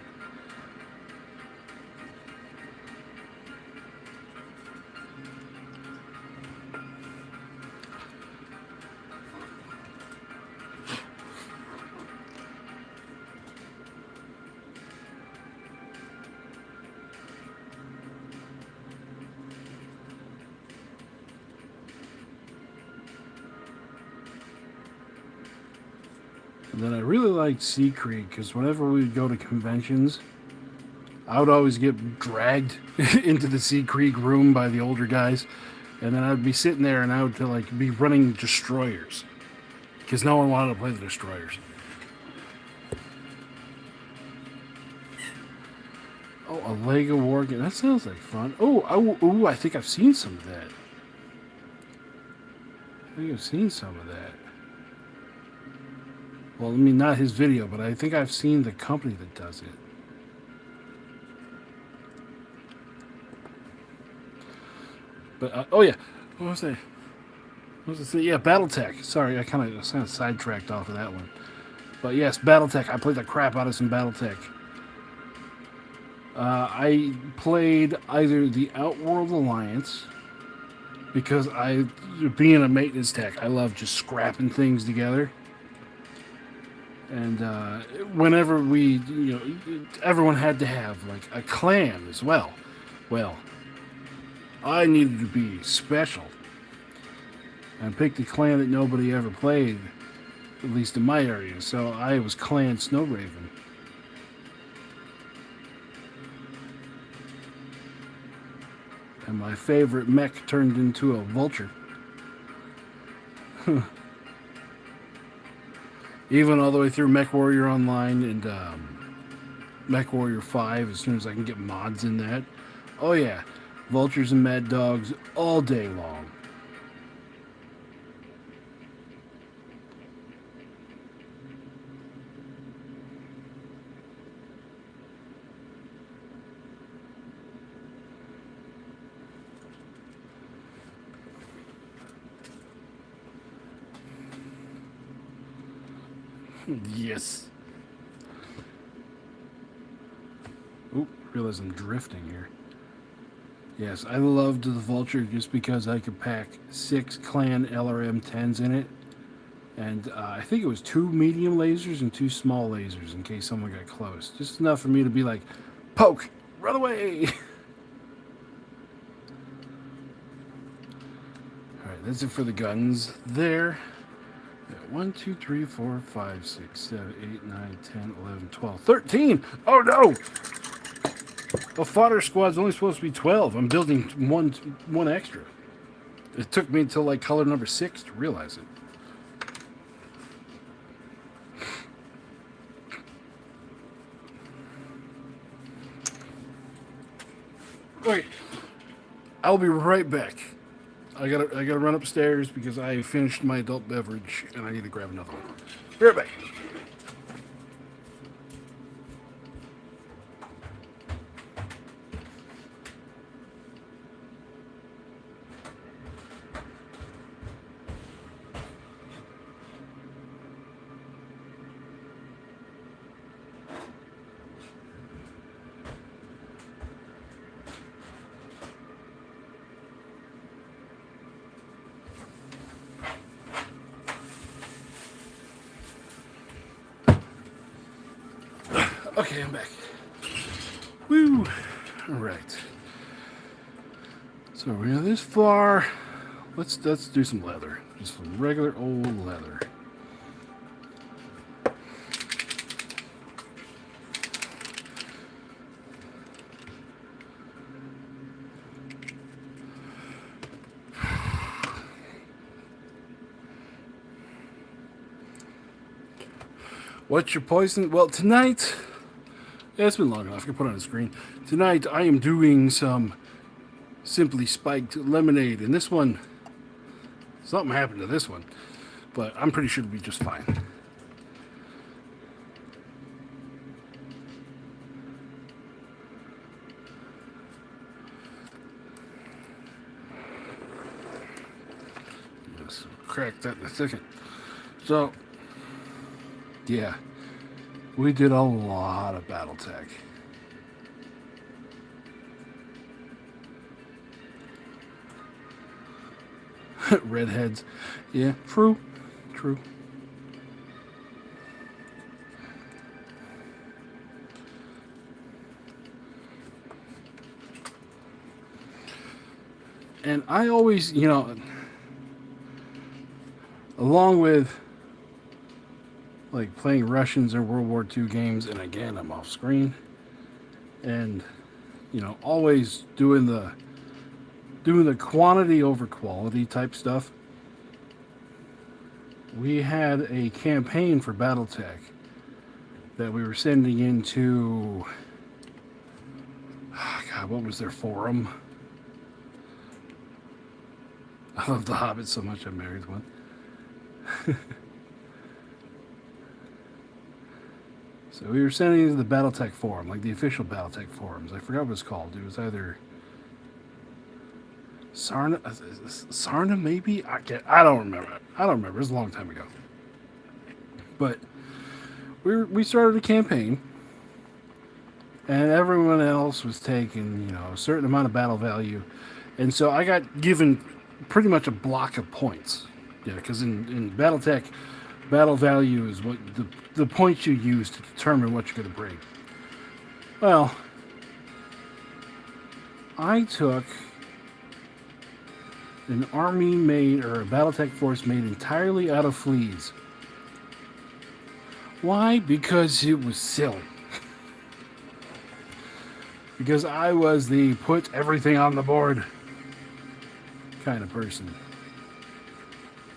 And then I really liked Sea Creek because whenever we would go to conventions, I would always get dragged into the Sea Creek room by the older guys, and then I would be sitting there and I would like be running destroyers because no one wanted to play the destroyers. Oh, a Lego war game. That sounds like fun. Oh, I think I've seen some of that. Well, I mean, not his video, but I think I've seen the company that does it. But, oh yeah, what was I saying? Yeah, BattleTech. Sorry, I kind of sidetracked off of that one. But yes, BattleTech. I played the crap out of some BattleTech. I played either the Outworld Alliance, because being a maintenance tech, I love just scrapping things together. And whenever everyone had to have like a clan as well. Well, I needed to be special. And picked a clan that nobody ever played, at least in my area. So I was Clan Snowraven. And my favorite mech turned into a vulture. Even all the way through Mech Warrior Online and Mech Warrior 5, as soon as I can get mods in that. Oh yeah, vultures and mad dogs all day long. Yes. Oop, realize I'm drifting here. Yes, I loved the Vulture just because I could pack 6 Clan LRM 10s in it. And I think it was 2 medium lasers and 2 small lasers in case someone got close. Just enough for me to be like, poke, run away. that's it for the guns there. 1, 2, 3, 4, 5, 6, 7, 8, 9, 10, 11, 12, 13. Oh no! The fodder squad's only supposed to be 12. I'm building one extra. It took me until like color number 6 to realize it. Okay, I'll be right back. I gotta run upstairs because I finished my adult beverage and I need to grab another one. Be right back. Okay, I'm back. Woo! Alright. So we're this far. Let's do some leather. Just some regular old leather. What's your poison? Well, tonight... Yeah, it's been long enough. I can put it on the screen. Tonight, I am doing some Simply Spiked lemonade. And this one... Something happened to this one. But I'm pretty sure it'll be just fine. Yes, crack that in a second. So... Yeah, we did a lot of BattleTech. Redheads. Yeah, true. And I always, along with like playing Russians or World War II games, and again, I'm off screen, and always doing the quantity over quality type stuff. We had a campaign for BattleTech that we were sending into, God, what was their forum? I love The Hobbit so much I married one. So we were sending it to the BattleTech forum, like the official BattleTech forums. I forgot what it's called. It was either Sarna maybe? I don't remember. It was a long time ago. But we started a campaign, and everyone else was taking, a certain amount of battle value. And so I got given pretty much a block of points. Yeah, because in BattleTech, battle value is what the points you use to determine what you're going to bring. Well, I took an army made, or a BattleTech force made entirely out of fleas. Why? Because it was silly. Because I was the put everything on the board kind of person.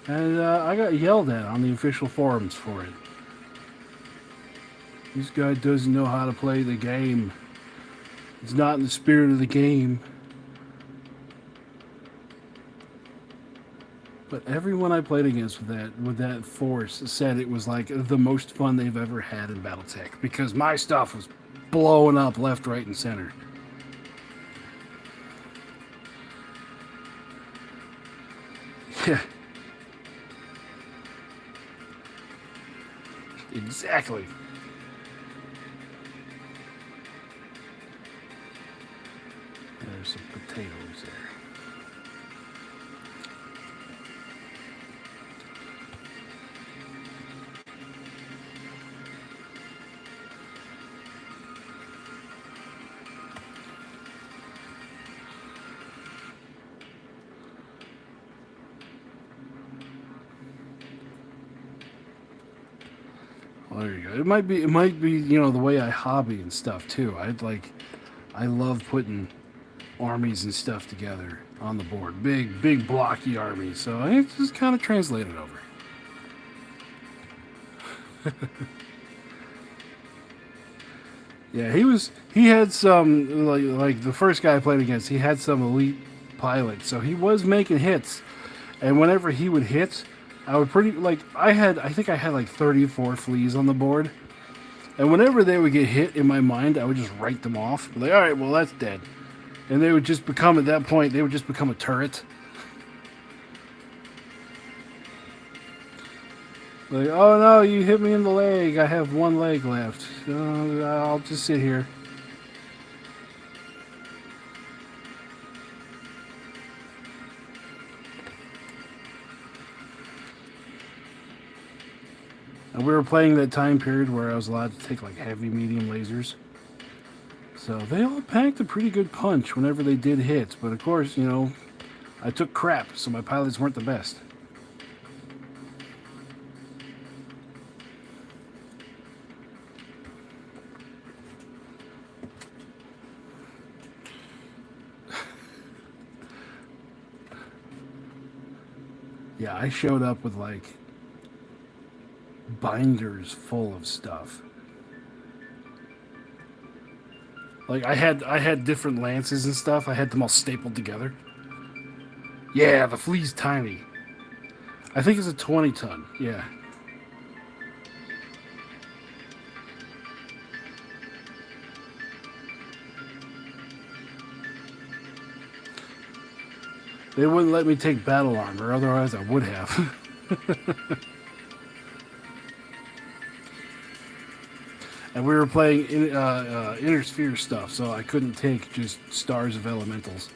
And I got yelled at on the official forums for it. This guy doesn't know how to play the game. It's not in the spirit of the game. But everyone I played against with that force said it was like the most fun they've ever had in BattleTech, because my stuff was blowing up left, right, and center. Yeah. Exactly. There's some potatoes there. Well, there you go. It might be, you know, the way I hobby and stuff too. I love putting armies and stuff together on the board. Big blocky armies. So it's just kind of translated over. Yeah, he had some like the first guy I played against, he had some elite pilots. So he was making hits. And whenever he would hit, I would pretty like I think I had like 34 fleas on the board. And whenever they would get hit in my mind, I would just write them off. Like, all right, well that's dead. And they would just become at that point, they would just become a turret. Like, oh no, you hit me in the leg. I have one leg left. I'll just sit here. And we were playing that time period where I was allowed to take like heavy, medium lasers. So they all packed a pretty good punch whenever they did hits. But of course, you know, I took crap, so my pilots weren't the best. Yeah, I showed up with like binders full of stuff. Like I had different lances and stuff. I had them all stapled together. Yeah, the flea's tiny. I think it's a 20 ton. Yeah. They wouldn't let me take battle armor, otherwise I would have. And we were playing inner sphere stuff, so I couldn't take just stars of elementals.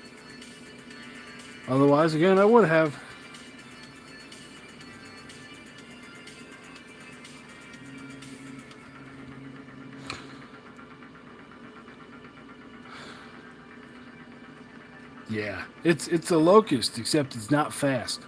Otherwise, again, I would have. Yeah, it's a locust, except it's not fast.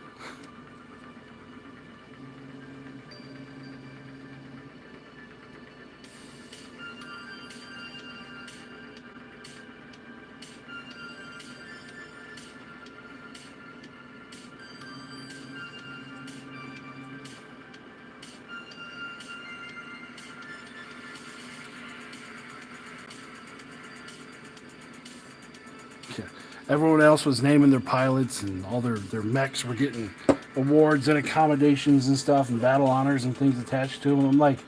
Yeah. Everyone else was naming their pilots, and all their mechs were getting awards and accommodations and stuff, and battle honors and things attached to them. I'm like,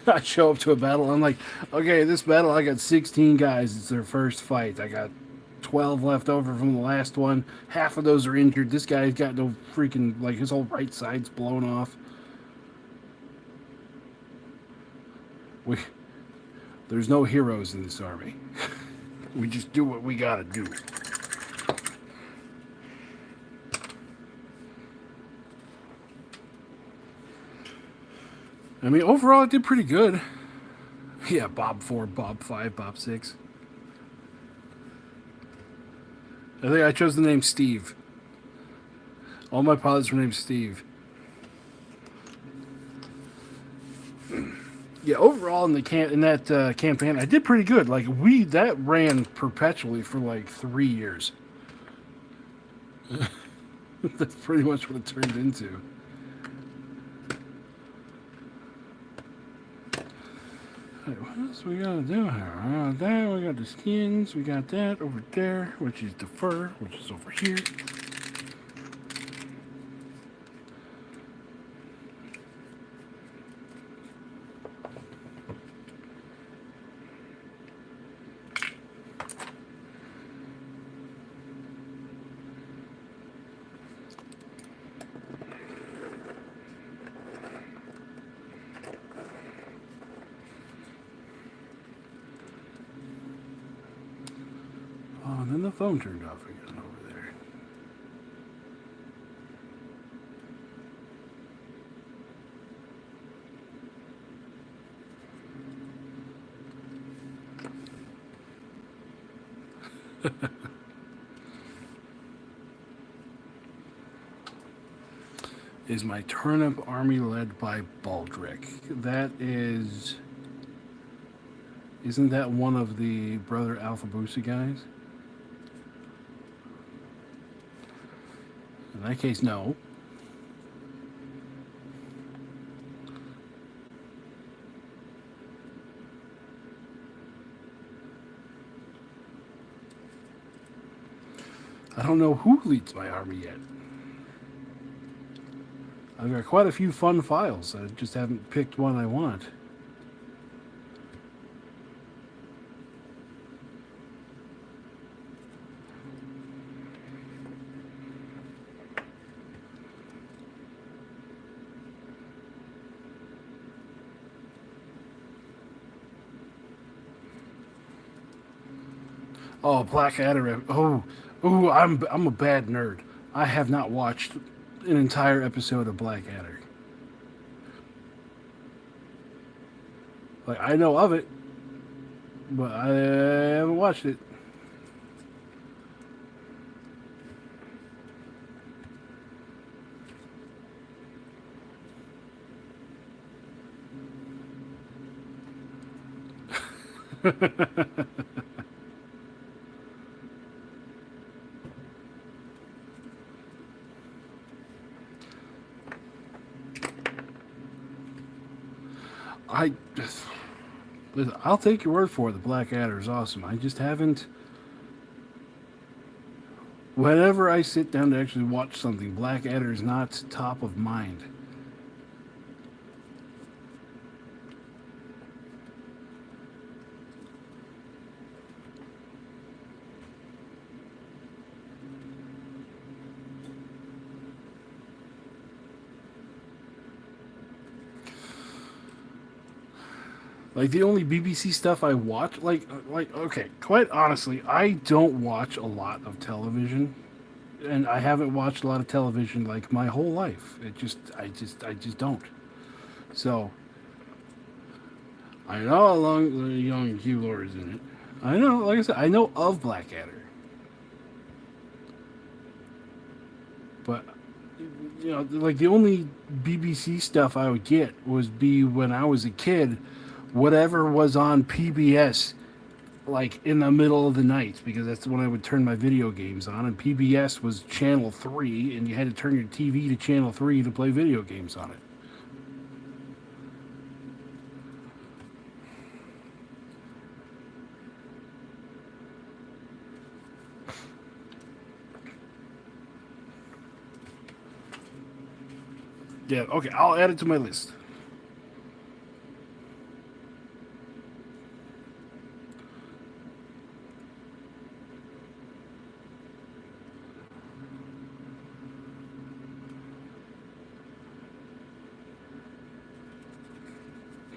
I show up to a battle. I'm like, okay, this battle, I got 16 guys. It's their first fight. I got 12 left over from the last one. Half of those are injured. This guy's got no freaking, like, his whole right side's blown off. We, there's no heroes in this army. We just do what we gotta do. I mean, overall, I did pretty good. Yeah, Bob 4, Bob 5, Bob 6. I think I chose the name Steve. All my pilots were named Steve. Yeah, overall in that campaign, I did pretty good. Like that ran perpetually for like 3 years. That's pretty much what it turned into. Right, what else we gotta do here? We got that. We got the skins. We got that over there, which is the fur, which is over here. Oh, and then the phone turned off again over there. is my Turnip army led by Baldric. That is... Isn't that one of the Brother Alpha Boosa guys? In that case, no. I don't know who leads my army yet. I've got quite a few fun files. I just haven't picked one I want. Oh, Blackadder. I'm a bad nerd. I have not watched an entire episode of Blackadder. Like, I know of it, but I haven't watched it. I'll take your word for it. The Blackadder is awesome. I just haven't. Whenever I sit down to actually watch something, Blackadder is not top of mind. Like, the only BBC stuff I watch, okay, quite honestly, I don't watch a lot of television, and I haven't watched a lot of television like my whole life. I just don't. So, I know how long the young Hugh Laurie is in it. I know, like I said, I know of Blackadder, but like the only BBC stuff I would get would be when I was a kid. Whatever was on PBS, like in the middle of the night, because that's when I would turn my video games on, and PBS was channel 3, and you had to turn your TV to channel 3 to play video games on it. Yeah, okay, I'll add it to my list.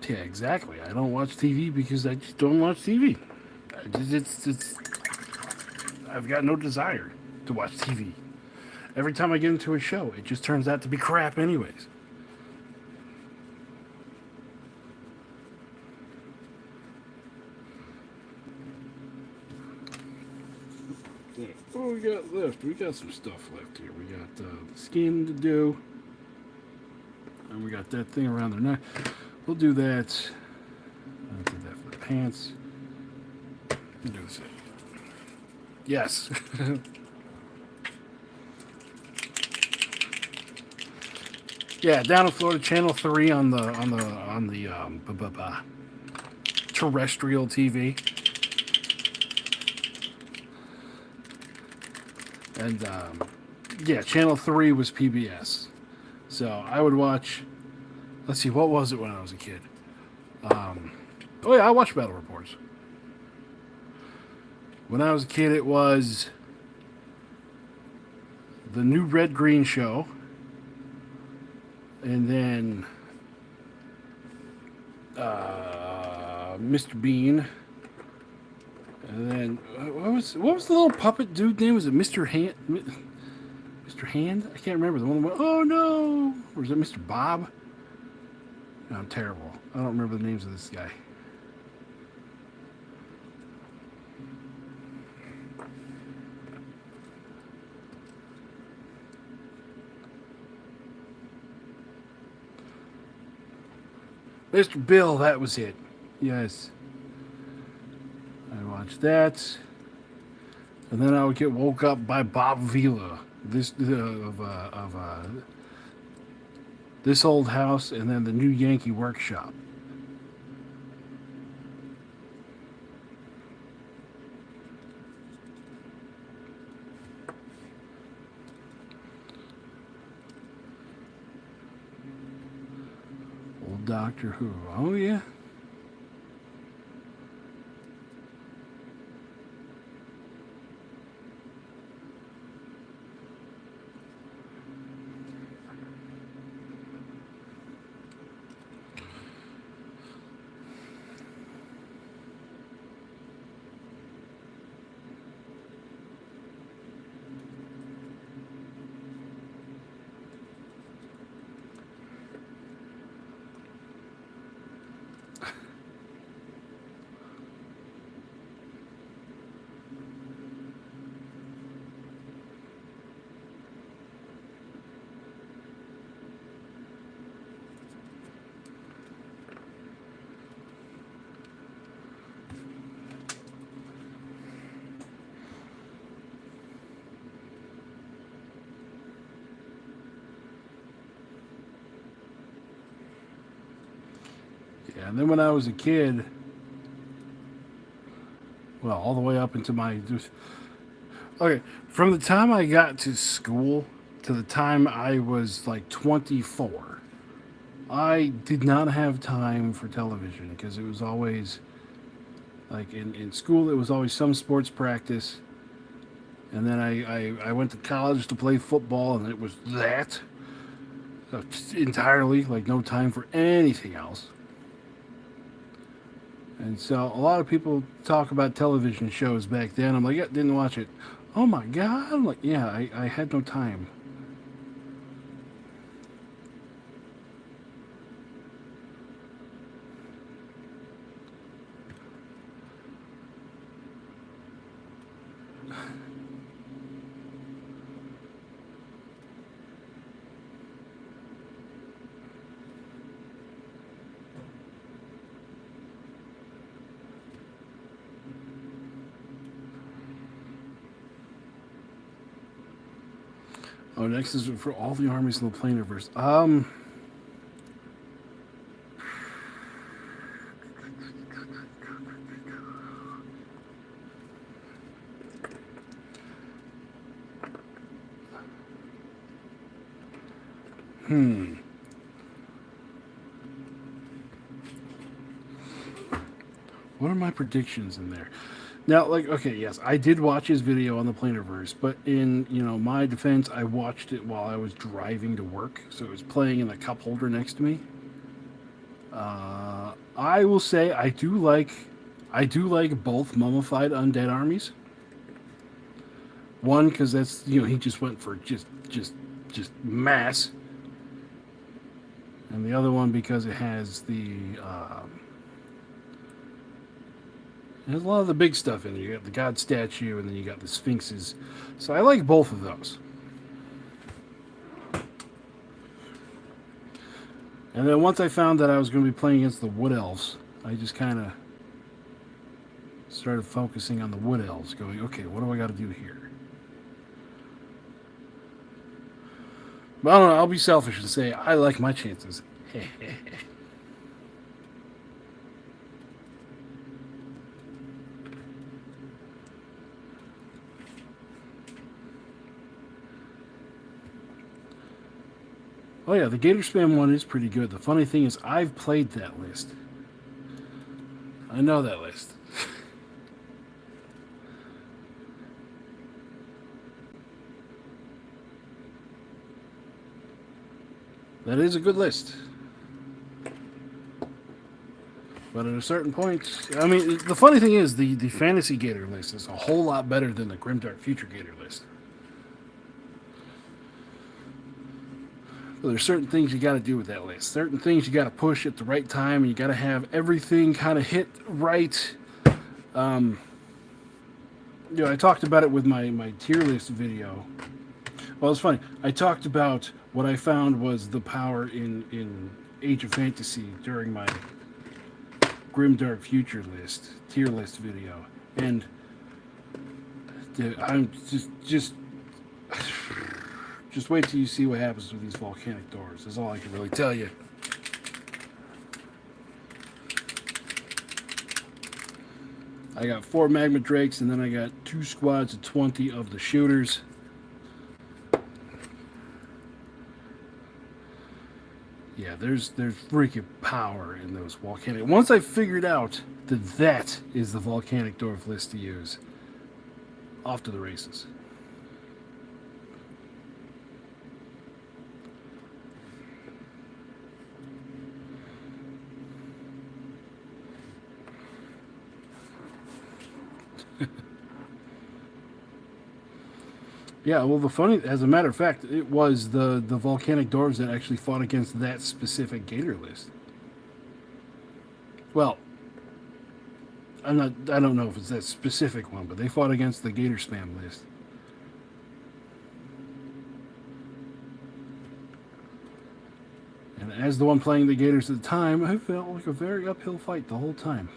Yeah, exactly. I don't watch TV because I just don't watch TV. I've got no desire to watch TV. Every time I get into a show, it just turns out to be crap anyways. What we got left? We got some stuff left here. We got skin to do. And we got that thing around their neck. We'll do that. I'll do that for the pants. We'll do this. Yes. Yeah, down in Florida, Channel 3 on the terrestrial TV. And yeah, Channel 3 was PBS. So I would watch. Let's see, what was it when I was a kid? Oh yeah, I watched Battle Reports. When I was a kid, it was the new Red Green Show, and then Mr. Bean, and then what was the little puppet dude name? Was it Mr. Hand? Mr. Hand? I can't remember. The one that went, oh no! Or was it Mr. Bob? No, I'm terrible. I don't remember the names of this guy. Mr. Bill, that was it. Yes. I watched that. And then I would get woke up by Bob Vila. This Old House, and then the New Yankee Workshop. Old Doctor Who. Oh, yeah. Yeah, and then when I was a kid, well, all the way up into my. Okay, from the time I got to school to the time I was like 24, I did not have time for television because it was always like in school, it was always some sports practice. And then I went to college to play football, and it was that entirely, like no time for anything else. And so a lot of people talk about television shows back then. I'm like, yeah, didn't watch it. Oh my God. I'm like, yeah, I had no time. Oh, next is for all the armies in the Planiverse. Hmm. What are my predictions in there? Now, like, okay, yes, I did watch his video on the Planiverse, but in, my defense, I watched it while I was driving to work, so it was playing in the cup holder next to me. I will say I do like both mummified undead armies. One, because that's, he just went for just mass, and the other one because it has there's a lot of the big stuff in there. You got the god statue, and then you got the sphinxes. So I like both of those. And then once I found that I was going to be playing against the wood elves, I just kind of started focusing on the wood elves, going, okay, what do I got to do here? But I don't know. I'll be selfish and say I like my chances. Oh yeah, the Gator Spam one is pretty good. The funny thing is, I've played that list. I know that list. That is a good list. But at a certain point, I mean, the funny thing is, the Fantasy Gator list is a whole lot better than the Grimdark Future Gator list. But there's certain things you got to do with that list. Certain things you got to push at the right time, and you got to have everything kind of hit right. I talked about it with my tier list video. Well, it's funny. I talked about what I found was the power in Age of Fantasy during my Grimdark Future list, tier list video. And I'm just wait till you see what happens with these volcanic doors. That's all I can really tell you. I got 4 magma drakes, and then I got 2 squads of 20 of the shooters. Yeah, there's freaking power in those volcanic. Once I figured out that is the volcanic dwarf list to use, off to the races. Yeah, well, as a matter of fact, it was the volcanic dwarves that actually fought against that specific gator list. Well, I don't know if it's that specific one, but they fought against the gator spam list. And as the one playing the gators at the time, I felt like a very uphill fight the whole time.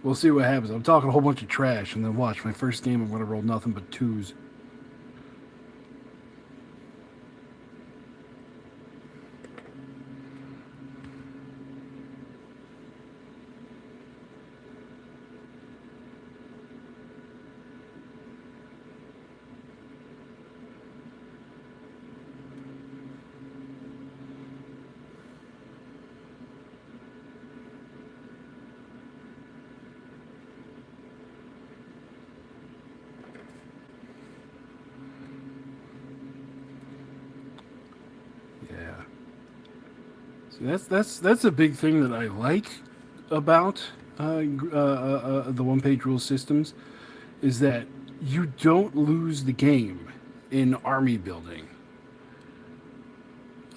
We'll see what happens. I'm talking a whole bunch of trash, and then watch my first game. I'm going to roll nothing but 2s. That's a big thing that I like about the one-page rule systems, is that you don't lose the game in army building.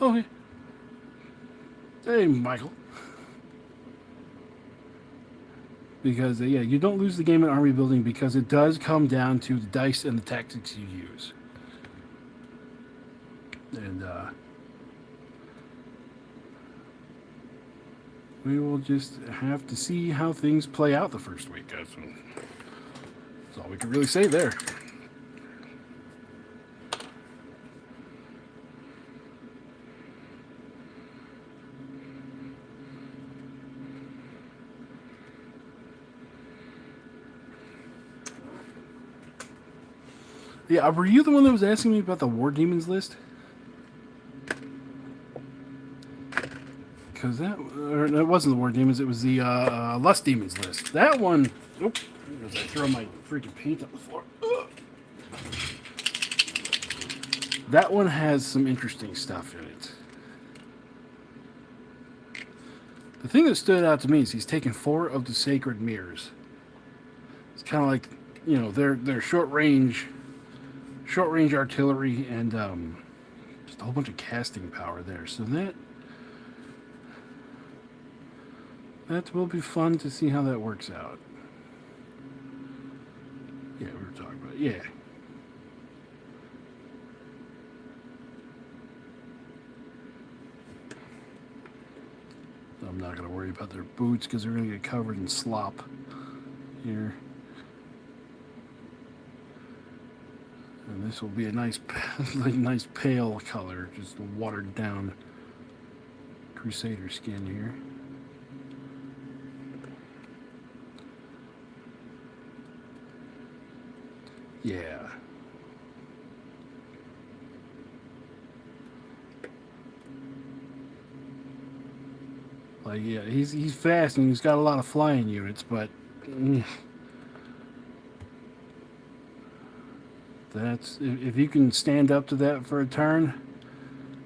Oh, hey, Michael. Because you don't lose the game in army building, because it does come down to the dice and the tactics you use. And we will just have to see how things play out the first week. That's all we can really say there. Yeah, were you the one that was asking me about the War Demons list? Because it wasn't the War Demons, it was the Lust Demons list. That one, as I throw my freaking paint on the floor. That one has some interesting stuff in it. The thing that stood out to me is he's taken 4 of the sacred mirrors. It's kind of like, they're short range artillery, and just a whole bunch of casting power there. So that will be fun to see how that works out. Yeah, we were talking about it. Yeah. I'm not going to worry about their boots, because they're going to get covered in slop here. And this will be a nice pale color, just a watered down Crusader skin here. Yeah. Like, yeah, he's fast and he's got a lot of flying units, but that's if you can stand up to that for a turn,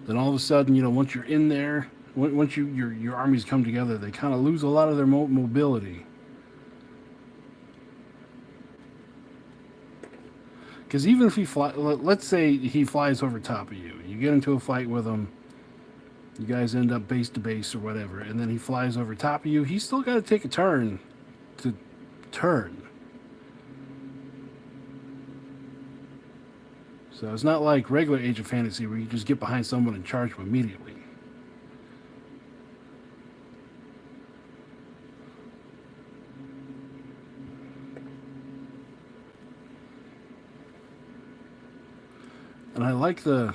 then all of a sudden, once you're in there, once your armies come together, they kind of lose a lot of their mobility. because even if he let's say he flies over top of you, you get into a fight with him, you guys end up base to base or whatever, and then he flies over top of you, he's still got to take a turn to turn. So it's not like regular Age of Fantasy where you just get behind someone and charge them immediately. And I like the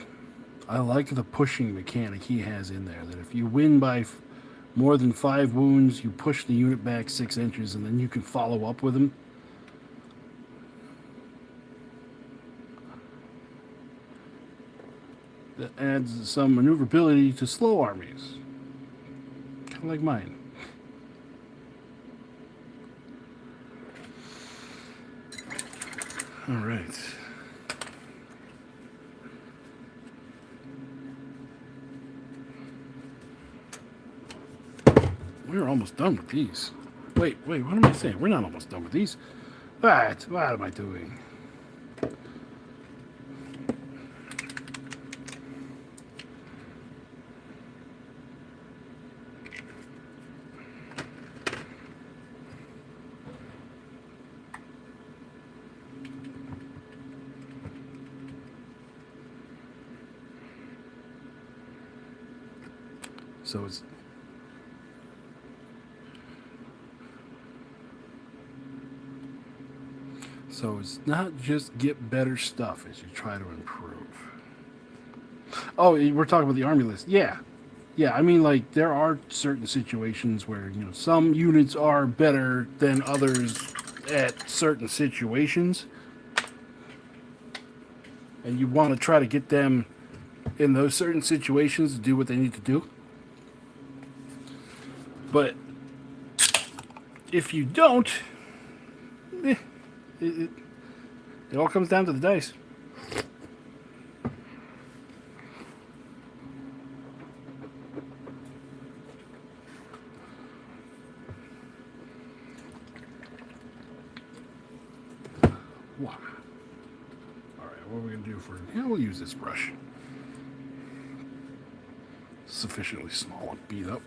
pushing mechanic he has in there. That if you win by more than 5 wounds, you push the unit back 6 inches, and then you can follow up with him. That adds some maneuverability to slow armies, kind of like mine. All right. We're almost done with these. Wait, what am I saying? We're not almost done with these. What am I doing? So it's not just get better stuff as you try to improve. Oh, we're talking about the army list. Yeah. I mean, like, there are certain situations where, some units are better than others at certain situations. And you want to try to get them in those certain situations to do what they need to do. But if you don't, it all comes down to the dice. Wow. Alright, what are we going to do for... Yeah, we'll use this brush. Sufficiently small and beat up.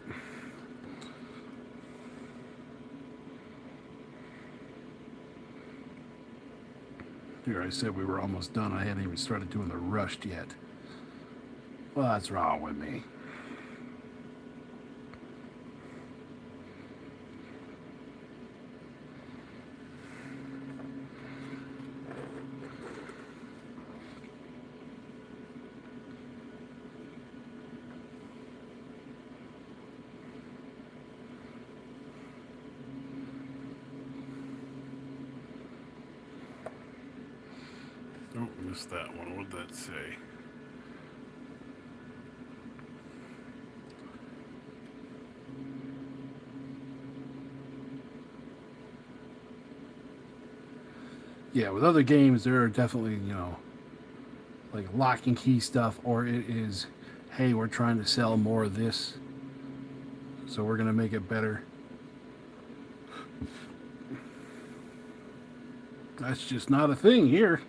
Here, I said we were almost done. I hadn't even started doing the rushed yet. Well, that's wrong with me. Oh, missed that one. What did that say? Yeah, with other games, there are definitely, like lock and key stuff, or it is, hey, we're trying to sell more of this, so we're going to make it better. That's just not a thing here.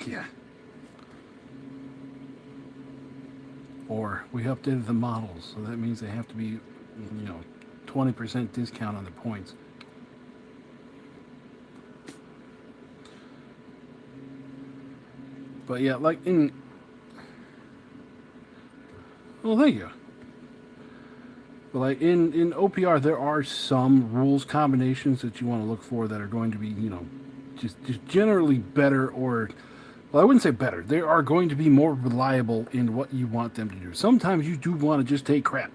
Yeah. Or we updated the models, so that means they have to be, 20% discount on the points. But yeah, like in... Well, there you go. But like in OPR, there are some rules combinations that you want to look for that are going to be, just generally better, or well, I wouldn't say better. They are going to be more reliable in what you want them to do. Sometimes you do want to just take crap.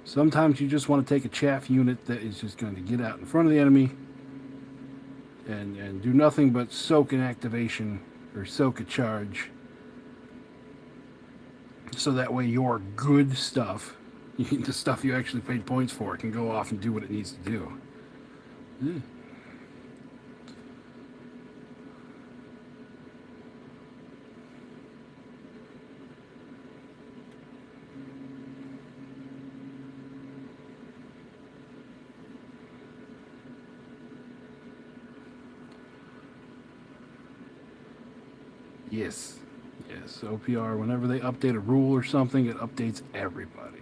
Sometimes you just want to take a chaff unit that is just going to get out in front of the enemy and do nothing but soak an activation or soak a charge. So that way your good stuff, the stuff you actually paid points for, can go off and do what it needs to do. Yeah. Yes. Yes. OPR, whenever they update a rule or something, it updates everybody.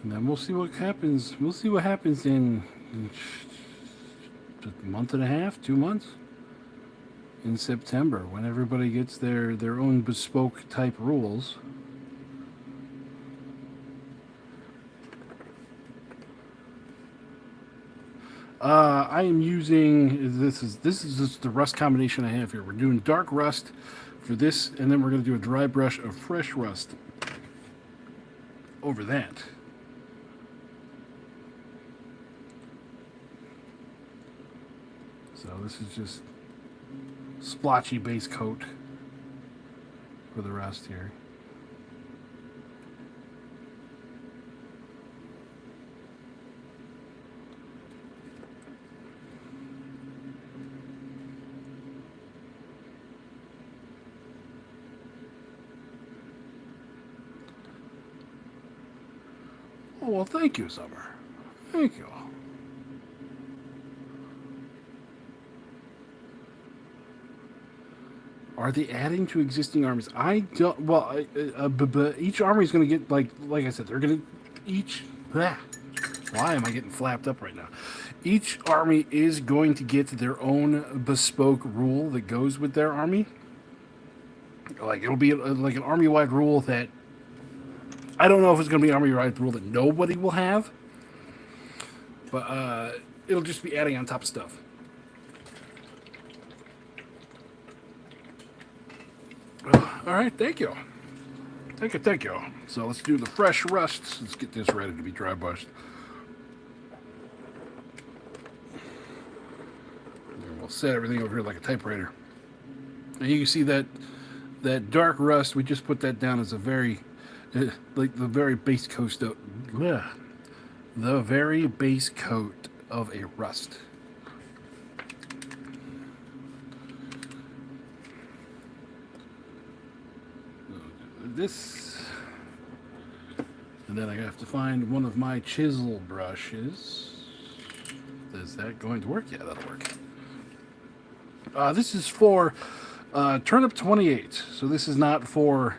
And then we'll see what happens. We'll see what happens in a month and a half, 2 months, in September, when everybody gets their own bespoke type rules. I am using this is just the rust combination I have here. We're doing dark rust for this, and then we're going to do a dry brush of fresh rust over that. So this is just splotchy base coat for the rust here. Oh, well, thank you, Summer. Thank you. Are they adding to existing armies? I don't. Well, each army is going to get like I said, they're going to each. Why am I getting flapped up right now? Each army is going to get their own bespoke rule that goes with their army. Like it'll be like an army-wide rule that I don't know if it's going to be an army-wide rule that nobody will have, but it'll just be adding on top of stuff. All right, thank you. Thank you. So let's do the fresh rusts. Let's get this ready to be dry brushed. And we'll set everything over here like a typewriter. And you can see that dark rust. We just put that down as a very, like the very base coat of, the very base coat of a rust. This, and then I have to find one of my chisel brushes. Is that going to work? Yeah, that'll work. This is for Turnip 28, so this is not for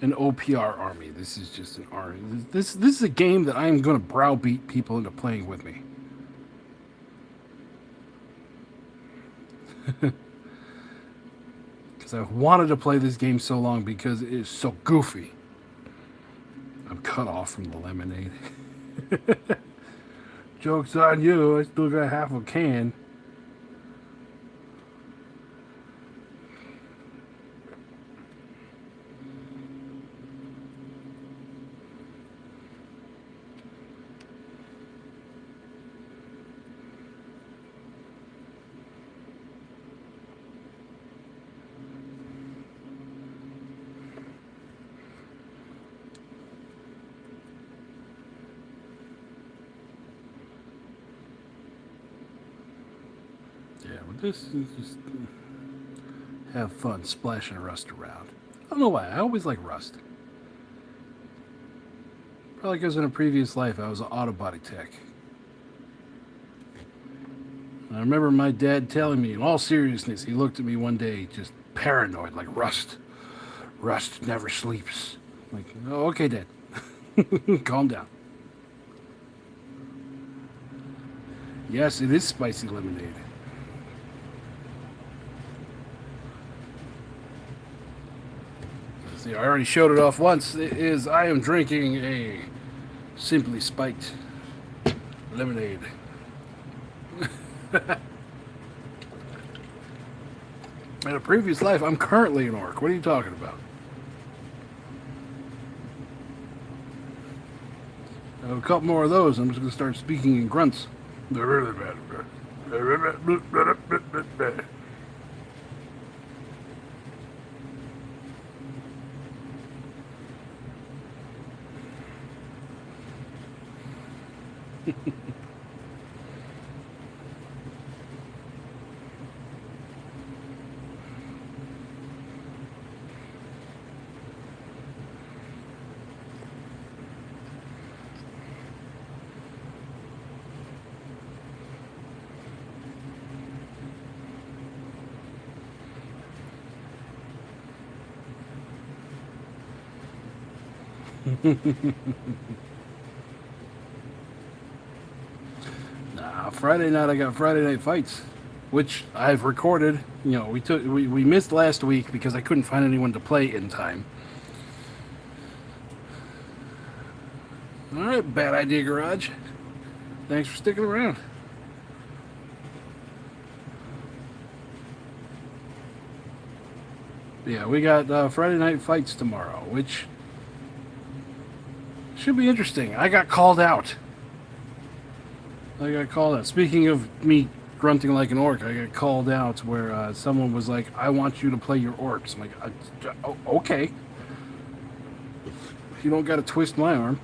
an OPR army. This is just an army. This is a game that I am going to browbeat people into playing with me. I wanted to play this game so long because it is so goofy. I'm cut off from the lemonade. Joke's on you. I still got half a can. Yeah, but this is just have fun splashing rust around. I don't know why. I always like rust. Probably because in a previous life I was an auto body tech. And I remember my dad telling me, in all seriousness, he looked at me one day just paranoid, like rust. Rust never sleeps. I'm like, oh, okay, Dad. Calm down. Yes, it is spicy lemonade. See, I already showed it off once. I am drinking a Simply Spiked lemonade. In a previous life, I'm currently an orc. What are you talking about? I have a couple more of those. I'm just going to start speaking in grunts. Nah, Friday night I got Friday Night Fights, which I've recorded. You know, we missed last week because I couldn't find anyone to play in time. All right, Bad Idea Garage. Thanks for sticking around. Yeah, we got Friday Night Fights tomorrow, which should be interesting. I got called out. Speaking of me grunting like an orc, I got called out where someone was like, I want you to play your orcs. I'm like, okay. You don't got to twist my arm.